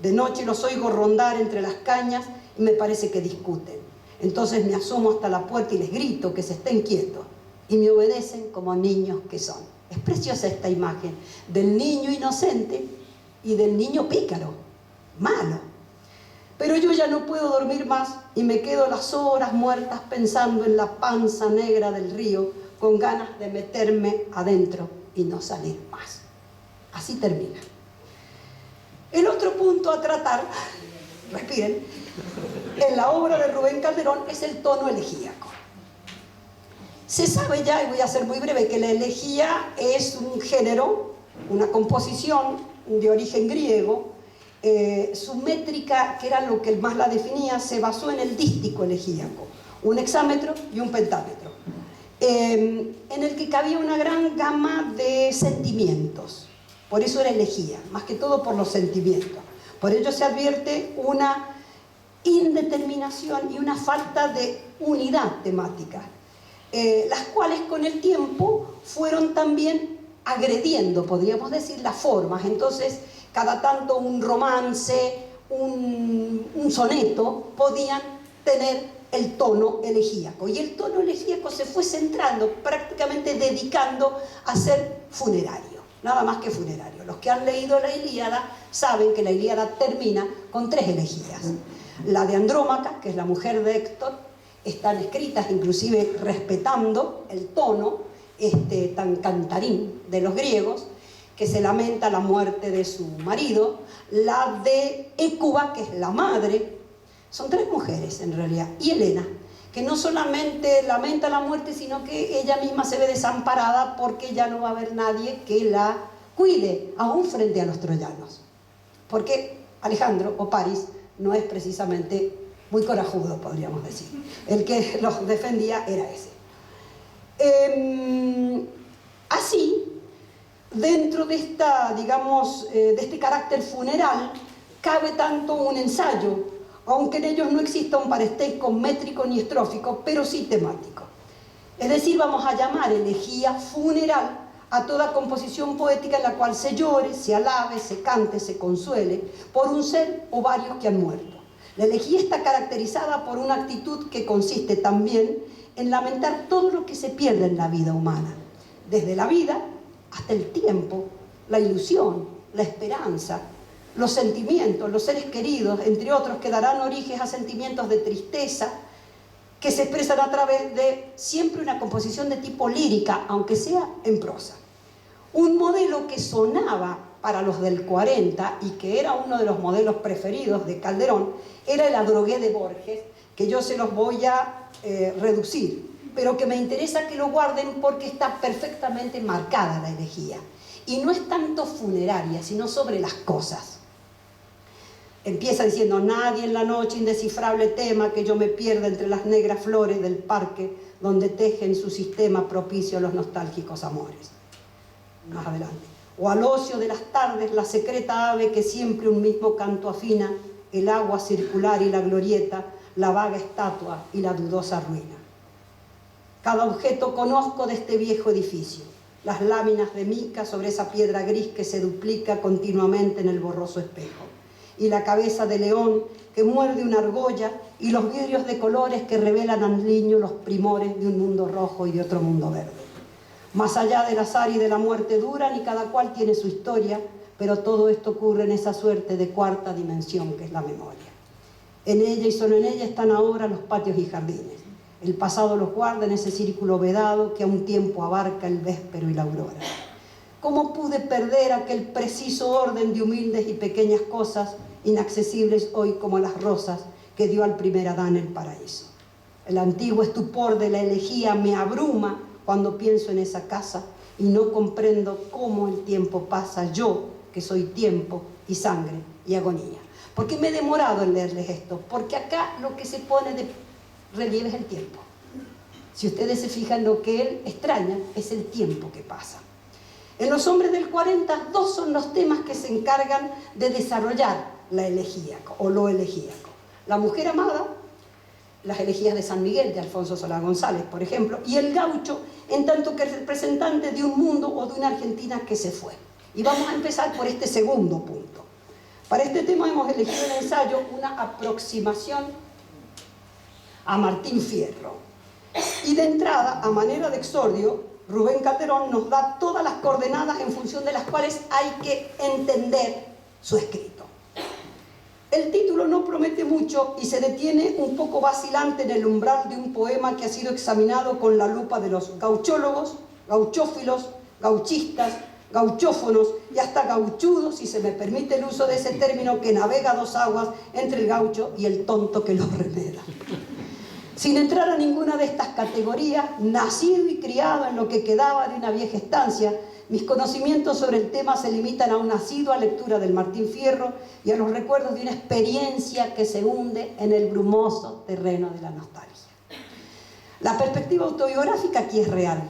De noche los oigo rondar entre las cañas y me parece que discuten. Entonces me asomo hasta la puerta y les grito que se estén quietos. Y me obedecen como niños que son. Es preciosa esta imagen del niño inocente y del niño pícaro, malo. Pero yo ya no puedo dormir más y me quedo las horas muertas pensando en la panza negra del río, con ganas de meterme adentro y no salir más. Así termina. El otro punto a tratar, respiren, en la obra de Rubén Calderón es el tono elegíaco. Se sabe ya, y voy a ser muy breve, que la elegía es un género, una composición de origen griego. Su métrica, que era lo que más la definía, se basó en el dístico elegíaco, un hexámetro y un pentámetro, en el que cabía una gran gama de sentimientos. Por eso era elegía, más que todo por los sentimientos. Por ello se advierte una indeterminación y una falta de unidad temática, las cuales con el tiempo fueron también agrediendo, podríamos decir, las formas. Entonces, cada tanto un romance, un soneto podían tener el tono elegíaco. Y el tono elegíaco se fue centrando, prácticamente dedicando a ser funerario, nada más que funerario. Los que han leído la Ilíada saben que la Ilíada termina con 3 elegías. La de Andrómaca, que es la mujer de Héctor, están escritas inclusive respetando el tono tan cantarín de los griegos, que se lamenta la muerte de su marido. La de Hécuba, que es la madre, son 3 mujeres en realidad, y Helena, que no solamente lamenta la muerte, sino que ella misma se ve desamparada porque ya no va a haber nadie que la cuide, aún frente a los troyanos. Porque Alejandro, o París, no es precisamente muy corajudo, podríamos decir. El que los defendía era ese. Así, dentro de esta, digamos, de este carácter funeral, cabe tanto un ensayo, aunque en ellos no exista un parentesco métrico ni estrófico, pero sí temático. Es decir, vamos a llamar elegía funeral a toda composición poética en la cual se llore, se alabe, se cante, se consuele por un ser o varios que han muerto. La elegía está caracterizada por una actitud que consiste también en lamentar todo lo que se pierde en la vida humana, desde la vida hasta el tiempo, la ilusión, la esperanza, los sentimientos, los seres queridos, entre otros, que darán origen a sentimientos de tristeza que se expresan a través de siempre una composición de tipo lírica, aunque sea en prosa. Un modelo que sonaba para los del 40 y que era uno de los modelos preferidos de Calderón era el Adrogué de Borges, que yo se los voy a reducir, pero que me interesa que lo guarden porque está perfectamente marcada la elegía. Y no es tanto funeraria, sino sobre las cosas. Empieza diciendo: nadie en la noche indescifrable tema que yo me pierda entre las negras flores del parque donde tejen su sistema propicio a los nostálgicos amores. Más adelante: o al ocio de las tardes la secreta ave que siempre un mismo canto afina, el agua circular y la glorieta, la vaga estatua y la dudosa ruina. Cada objeto conozco de este viejo edificio, las láminas de mica sobre esa piedra gris que se duplica continuamente en el borroso espejo, y la cabeza de león que muerde una argolla, y los vidrios de colores que revelan al niño los primores de un mundo rojo y de otro mundo verde. Más allá del azar y de la muerte duran, y cada cual tiene su historia, pero todo esto ocurre en esa suerte de cuarta dimensión que es la memoria. En ella y solo en ella están ahora los patios y jardines. El pasado los guarda en ese círculo vedado que a un tiempo abarca el véspero y la aurora. ¿Cómo pude perder aquel preciso orden de humildes y pequeñas cosas, inaccesibles hoy como las rosas que dio al primer Adán el paraíso? El antiguo estupor de la elegía me abruma cuando pienso en esa casa y no comprendo cómo el tiempo pasa, yo que soy tiempo y sangre y agonía. ¿Por qué me he demorado en leerles esto? Porque acá lo que se pone de relieve es el tiempo. Si ustedes se fijan, lo que él extraña es el tiempo que pasa. En Los hombres del 40, dos son los temas que se encargan de desarrollar la elegíaco o lo elegíaco. La mujer amada, las elegías de San Miguel, de Alfonso Solá González, por ejemplo, y el gaucho, en tanto que representante de un mundo o de una Argentina que se fue. Y vamos a empezar por este segundo punto. Para este tema hemos elegido en el ensayo una aproximación a Martín Fierro. Y de entrada, a manera de exordio, Rubén Calderón nos da todas las coordenadas en función de las cuales hay que entender su escrito. El título no promete mucho y se detiene un poco vacilante en el umbral de un poema que ha sido examinado con la lupa de los gauchólogos, gauchófilos, gauchistas, gauchófonos y hasta gauchudos, si se me permite el uso de ese término que navega a dos aguas entre el gaucho y el tonto que lo remeda. Sin entrar a ninguna de estas categorías, nacido y criado en lo que quedaba de una vieja estancia, mis conocimientos sobre el tema se limitan a una asidua lectura del Martín Fierro y a los recuerdos de una experiencia que se hunde en el brumoso terreno de la nostalgia. La perspectiva autobiográfica aquí es real.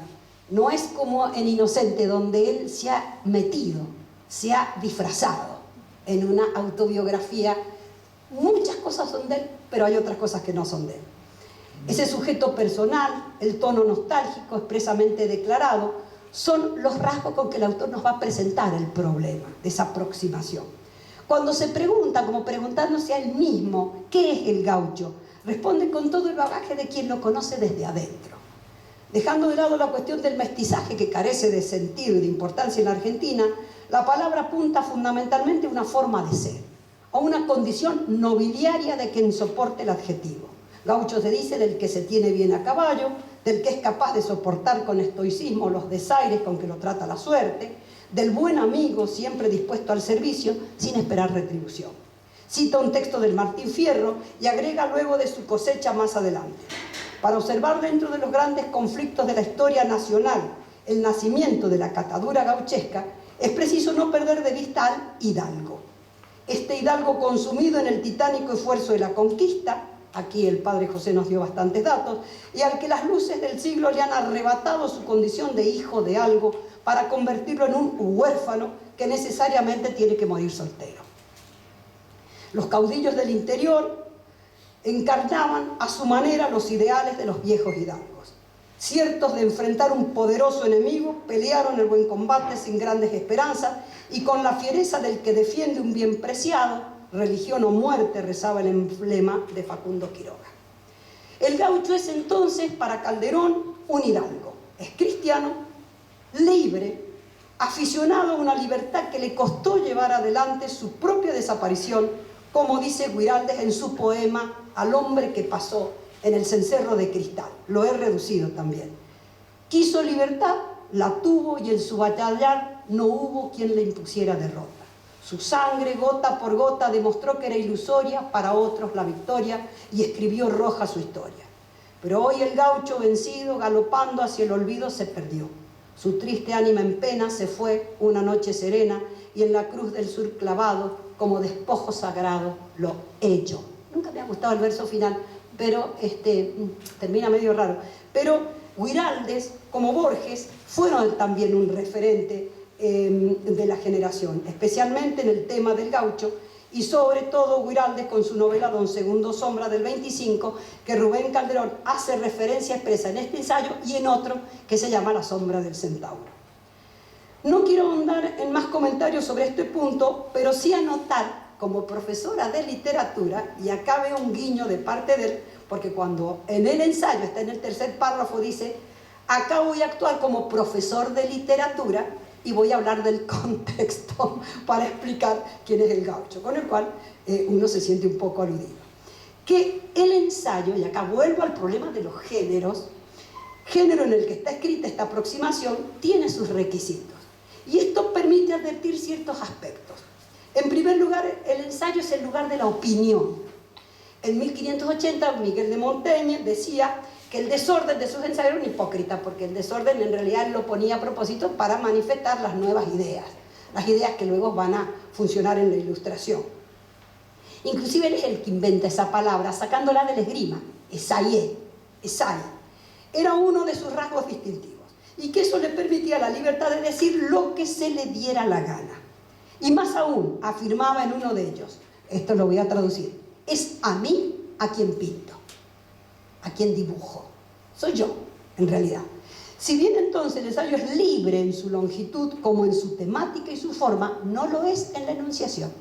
No es como en Inocente, donde él se ha metido, se ha disfrazado en una autobiografía. Muchas cosas son de él, pero hay otras cosas que no son de él. Ese sujeto personal, el tono nostálgico expresamente declarado, son los rasgos con que el autor nos va a presentar el problema de esa aproximación. Cuando se pregunta, como preguntándose a él mismo, ¿qué es el gaucho?, responde con todo el bagaje de quien lo conoce desde adentro. Dejando de lado la cuestión del mestizaje que carece de sentido y de importancia en la Argentina, la palabra apunta fundamentalmente a una forma de ser, a una condición nobiliaria de quien soporte el adjetivo. Gaucho se dice del que se tiene bien a caballo, del que es capaz de soportar con estoicismo los desaires con que lo trata la suerte, del buen amigo siempre dispuesto al servicio sin esperar retribución. Cita un texto del Martín Fierro y agrega luego de su cosecha más adelante. Para observar dentro de los grandes conflictos de la historia nacional el nacimiento de la catadura gauchesca, es preciso no perder de vista al hidalgo. Este hidalgo consumido en el titánico esfuerzo de la conquista, aquí el padre José nos dio bastantes datos, y al que las luces del siglo le han arrebatado su condición de hijo de algo para convertirlo en un huérfano que necesariamente tiene que morir soltero. Los caudillos del interior encarnaban a su manera los ideales de los viejos hidalgos. Ciertos de enfrentar un poderoso enemigo, pelearon el buen combate sin grandes esperanzas y con la fiereza del que defiende un bien preciado, religión o muerte, rezaba el emblema de Facundo Quiroga. El gaucho es entonces para Calderón un hidalgo. Es cristiano, libre, aficionado a una libertad que le costó llevar adelante su propia desaparición, como dice Guiraldes en su poema Al hombre que pasó en el cencerro de cristal. Lo he reducido también. Quiso libertad, la tuvo y en su batallar no hubo quien le impusiera derrota. Su sangre, gota por gota, demostró que era ilusoria, para otros la victoria, y escribió roja su historia. Pero hoy el gaucho vencido, galopando hacia el olvido, se perdió. Su triste ánima en pena se fue una noche serena, y en la cruz del sur clavado, como despojo sagrado, lo hecho. Nunca me ha gustado el verso final, pero termina medio raro. Pero Guiraldes, como Borges, fueron también un referente de la generación, especialmente en el tema del gaucho, y sobre todo Guiraldes con su novela Don Segundo Sombra del 25, que Rubén Calderón hace referencia expresa en este ensayo y en otro que se llama La sombra del centauro. No quiero ahondar en más comentarios sobre este punto, pero sí anotar como profesora de literatura, y acá veo un guiño de parte de él, porque cuando en el ensayo está en el tercer párrafo dice: acá voy a actuar como profesor de literatura y voy a hablar del contexto para explicar quién es el gaucho, con el cual uno se siente un poco aludido. Que el ensayo, y acá vuelvo al problema de los géneros, género en el que está escrita esta aproximación, tiene sus requisitos. Y esto permite advertir ciertos aspectos. En primer lugar, el ensayo es el lugar de la opinión. En 1580, Miguel de Montaigne decía que el desorden de sus ensayos era un hipócrita, porque el desorden en realidad él lo ponía a propósito para manifestar las nuevas ideas, las ideas que luego van a funcionar en la Ilustración. Inclusive él es el que inventa esa palabra, sacándola del esgrima, esayé, esay. era uno de sus rasgos distintivos, y que eso le permitía la libertad de decir lo que se le diera la gana. Y más aún, afirmaba en uno de ellos, esto lo voy a traducir, es a mí a quien pinto, a quien dibujo, soy yo, en realidad. Si bien entonces el ensayo es libre en su longitud como en su temática y su forma, no lo es en la enunciación.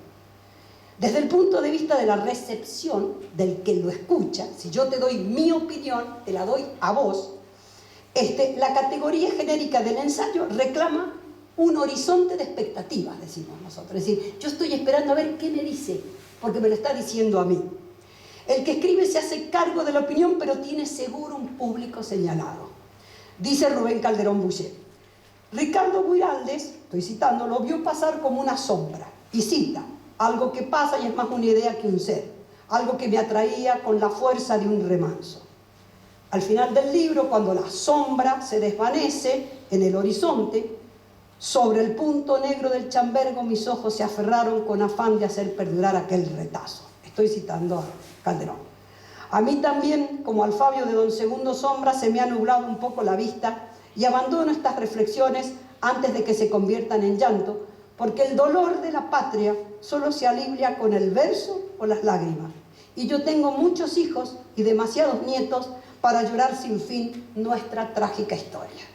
Desde el punto de vista de la recepción del que lo escucha, si yo te doy mi opinión, te la doy a vos, la categoría genérica del ensayo reclama un horizonte de expectativas, decimos nosotros. Es decir, yo estoy esperando a ver qué me dice, porque me lo está diciendo a mí. El que escribe se hace cargo de la opinión, pero tiene seguro un público señalado. Dice Rubén Calderón Boucher, Ricardo Buiraldes, estoy citando, lo vio pasar como una sombra, y cita, algo que pasa y es más una idea que un ser, algo que me atraía con la fuerza de un remanso. Al final del libro, cuando la sombra se desvanece en el horizonte, sobre el punto negro del chambergo mis ojos se aferraron con afán de hacer perdurar aquel retazo. Estoy citando a Calderón. A mí también, como al Fabio de Don Segundo Sombra, se me ha nublado un poco la vista y abandono estas reflexiones antes de que se conviertan en llanto, porque el dolor de la patria solo se alivia con el verso o las lágrimas. Y yo tengo muchos hijos y demasiados nietos para llorar sin fin nuestra trágica historia.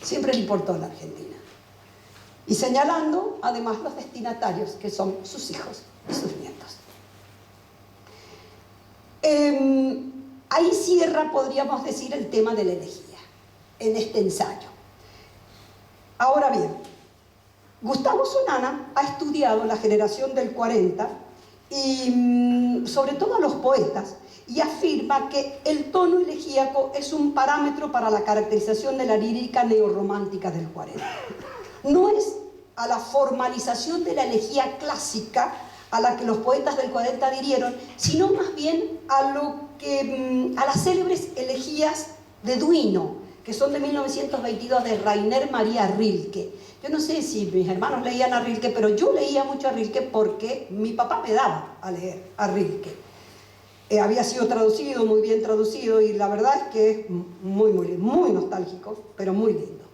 Siempre le importó la Argentina. Y señalando, además, los destinatarios, que son sus hijos y sus nietos. Ahí cierra, podríamos decir, el tema de la elegía, en este ensayo. Ahora bien, Gustavo Solana ha estudiado la generación del 40 y sobre todo a los poetas, y afirma que el tono elegíaco es un parámetro para la caracterización de la lírica neorromántica del 40. No es a la formalización de la elegía clásica a la que los poetas del 40 adhirieron, sino más bien a las célebres elegías de Duino, que son de 1922, de Rainer Maria Rilke. Yo no sé si mis hermanos leían a Rilke, pero yo leía mucho a Rilke porque mi papá me daba a leer a Rilke. Había sido traducido, muy bien traducido, y la verdad es que es muy nostálgico, pero muy lindo.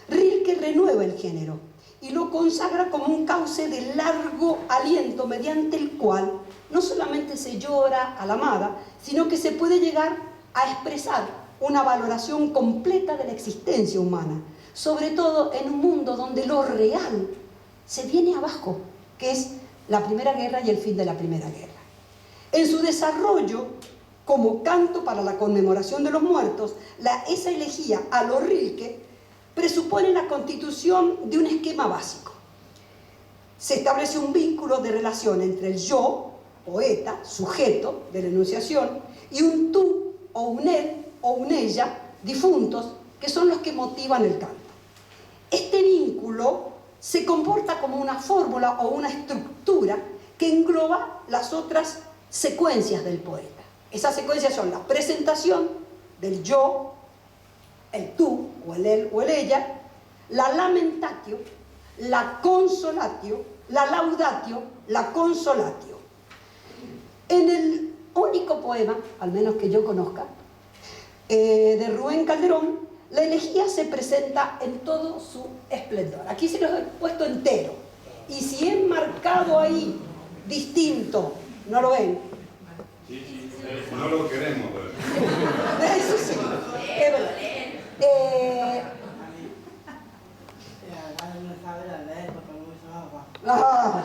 Rilke renueva el género y lo consagra como un cauce de largo aliento mediante el cual no solamente se llora a la amada, sino que se puede llegar a expresar una valoración completa de la existencia humana, sobre todo en un mundo donde lo real se viene abajo, que es la Primera Guerra y el fin de la Primera Guerra. En su desarrollo, como canto para la conmemoración de los muertos, esa elegía a lo Rilke presupone la constitución de un esquema básico. Se establece un vínculo de relación entre el yo, poeta, sujeto de la enunciación, y un tú, o un él, o un ella, difuntos, que son los que motivan el canto. Este vínculo se comporta como una fórmula o una estructura que engloba las otras secuencias del poeta. Esas secuencias son la presentación del yo, el tú, o el él, o el ella, la lamentatio, la consolatio, la laudatio, la consolatio. En el único poema, al menos que yo conozca, de Rubén Calderón, la elegía se presenta en todo su esplendor. Aquí se los he puesto entero. Y si he marcado ahí distinto, ¿no lo ven? Sí, no lo queremos ver. Eso sí, es verdad.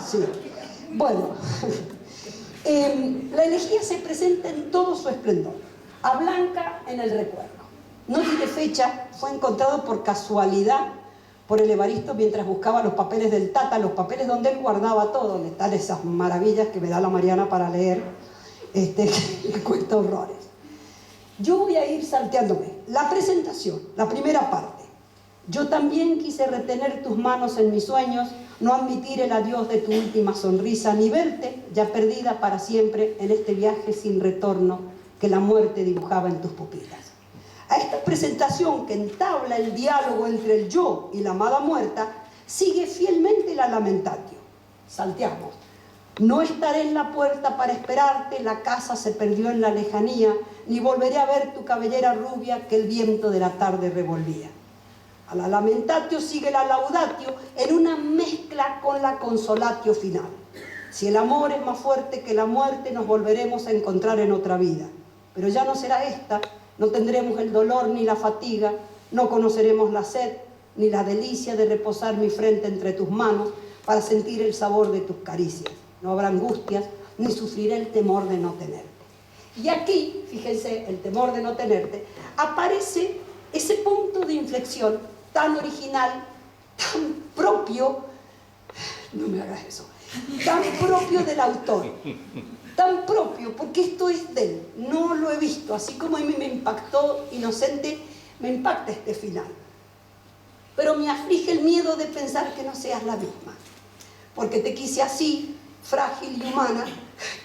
Sí. Bueno, la elegía se presenta en todo su esplendor. A Blanca en el recuerdo. No tiene fecha, fue encontrado por casualidad por el Evaristo mientras buscaba los papeles del Tata, los papeles donde él guardaba todo, donde están esas maravillas que me da la Mariana para leer, que me cuesta horrores. Yo voy a ir salteándome. La presentación, la primera parte. Yo también quise retener tus manos en mis sueños, no admitir el adiós de tu última sonrisa, ni verte ya perdida para siempre en este viaje sin retorno que la muerte dibujaba en tus pupilas. A esta presentación que entabla el diálogo entre el yo y la amada muerta, sigue fielmente la lamentatio. Salteamos. No estaré en la puerta para esperarte, la casa se perdió en la lejanía, ni volveré a ver tu cabellera rubia que el viento de la tarde revolvía. A la lamentatio sigue la laudatio en una mezcla con la consolatio final. Si el amor es más fuerte que la muerte, nos volveremos a encontrar en otra vida. Pero ya no será esta, no tendremos el dolor ni la fatiga, no conoceremos la sed ni la delicia de reposar mi frente entre tus manos para sentir el sabor de tus caricias. No habrá angustias, ni sufriré el temor de no tenerte. Y aquí, fíjense, el temor de no tenerte, aparece ese punto de inflexión tan original, tan propio, no me hagas eso, tan propio del autor, tan propio, porque esto es de él, no lo he visto, así como a mí me impactó Inocente, me impacta este final. Pero me aflige el miedo de pensar que no seas la misma, porque te quise así, frágil y humana,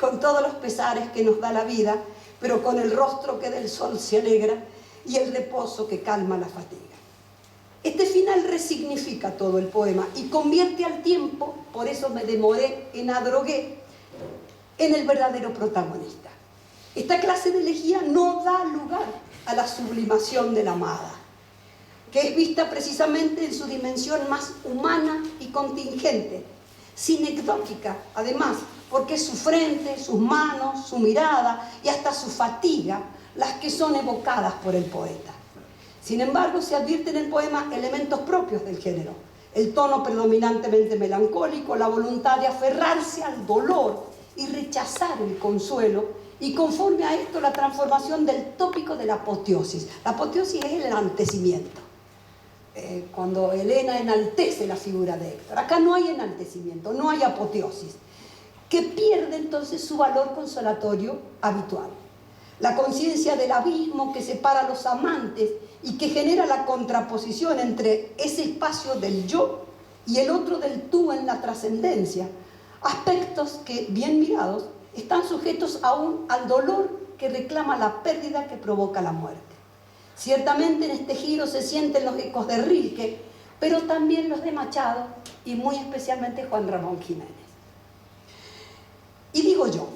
con todos los pesares que nos da la vida, pero con el rostro que del sol se alegra y el reposo que calma la fatiga. Este final resignifica todo el poema y convierte al tiempo, por eso me demoré en Adrogué, en el verdadero protagonista. Esta clase de elegía no da lugar a la sublimación de la amada, que es vista precisamente en su dimensión más humana y contingente, sinecdótica, además, porque es su frente, sus manos, su mirada y hasta su fatiga las que son evocadas por el poeta. Sin embargo, se advierte en el poema elementos propios del género, el tono predominantemente melancólico, la voluntad de aferrarse al dolor y rechazar el consuelo, y conforme a esto la transformación del tópico de la apoteosis. La apoteosis es el enaltecimiento. Cuando Helena enaltece la figura de Héctor. Acá no hay enaltecimiento, no hay apoteosis, que pierde entonces su valor consolatorio habitual. La conciencia del abismo que separa a los amantes y que genera la contraposición entre ese espacio del yo y el otro del tú en la trascendencia, aspectos que, bien mirados, están sujetos aún al dolor que reclama la pérdida que provoca la muerte. Ciertamente en este giro se sienten los ecos de Rilke, pero también los de Machado y muy especialmente Juan Ramón Jiménez. Y digo yo,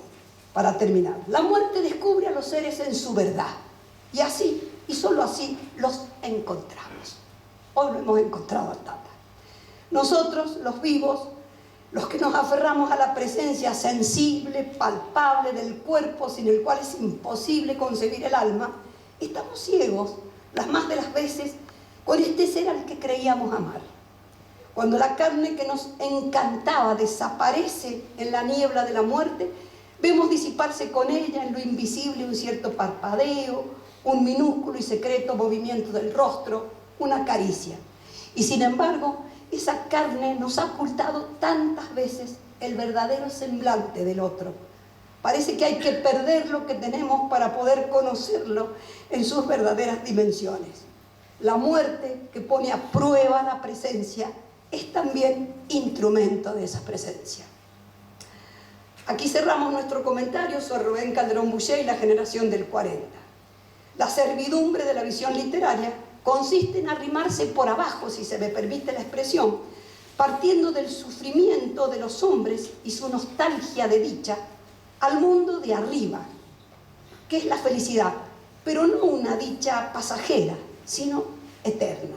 para terminar, la muerte descubre a los seres en su verdad, y así, y solo así, los encontramos. Hoy lo hemos encontrado al Tata. Nosotros, los vivos, los que nos aferramos a la presencia sensible, palpable del cuerpo sin el cual es imposible concebir el alma, estamos ciegos, las más de las veces, con este ser al que creíamos amar. Cuando la carne que nos encantaba desaparece en la niebla de la muerte, vemos disiparse con ella en lo invisible un cierto parpadeo, un minúsculo y secreto movimiento del rostro, una caricia. Y sin embargo, esa carne nos ha ocultado tantas veces el verdadero semblante del otro. Parece que hay que perder lo que tenemos para poder conocerlo en sus verdaderas dimensiones. La muerte que pone a prueba la presencia es también instrumento de esa presencia. Aquí cerramos nuestro comentario sobre Rubén Calderón Boucher y la generación del 40. La servidumbre de la visión literaria consiste en arrimarse por abajo, si se me permite la expresión, partiendo del sufrimiento de los hombres y su nostalgia de dicha, al mundo de arriba, que es la felicidad, pero no una dicha pasajera, sino eterna.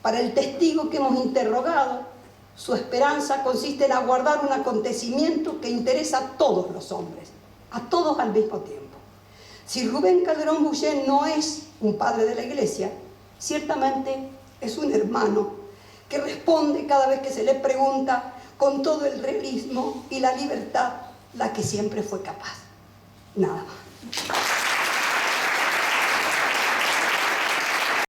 Para el testigo que hemos interrogado, su esperanza consiste en aguardar un acontecimiento que interesa a todos los hombres, a todos al mismo tiempo. Si Rubén Calderón Boucher no es un padre de la Iglesia, ciertamente es un hermano que responde cada vez que se le pregunta con todo el realismo y la libertad la que siempre fue capaz. Nada más.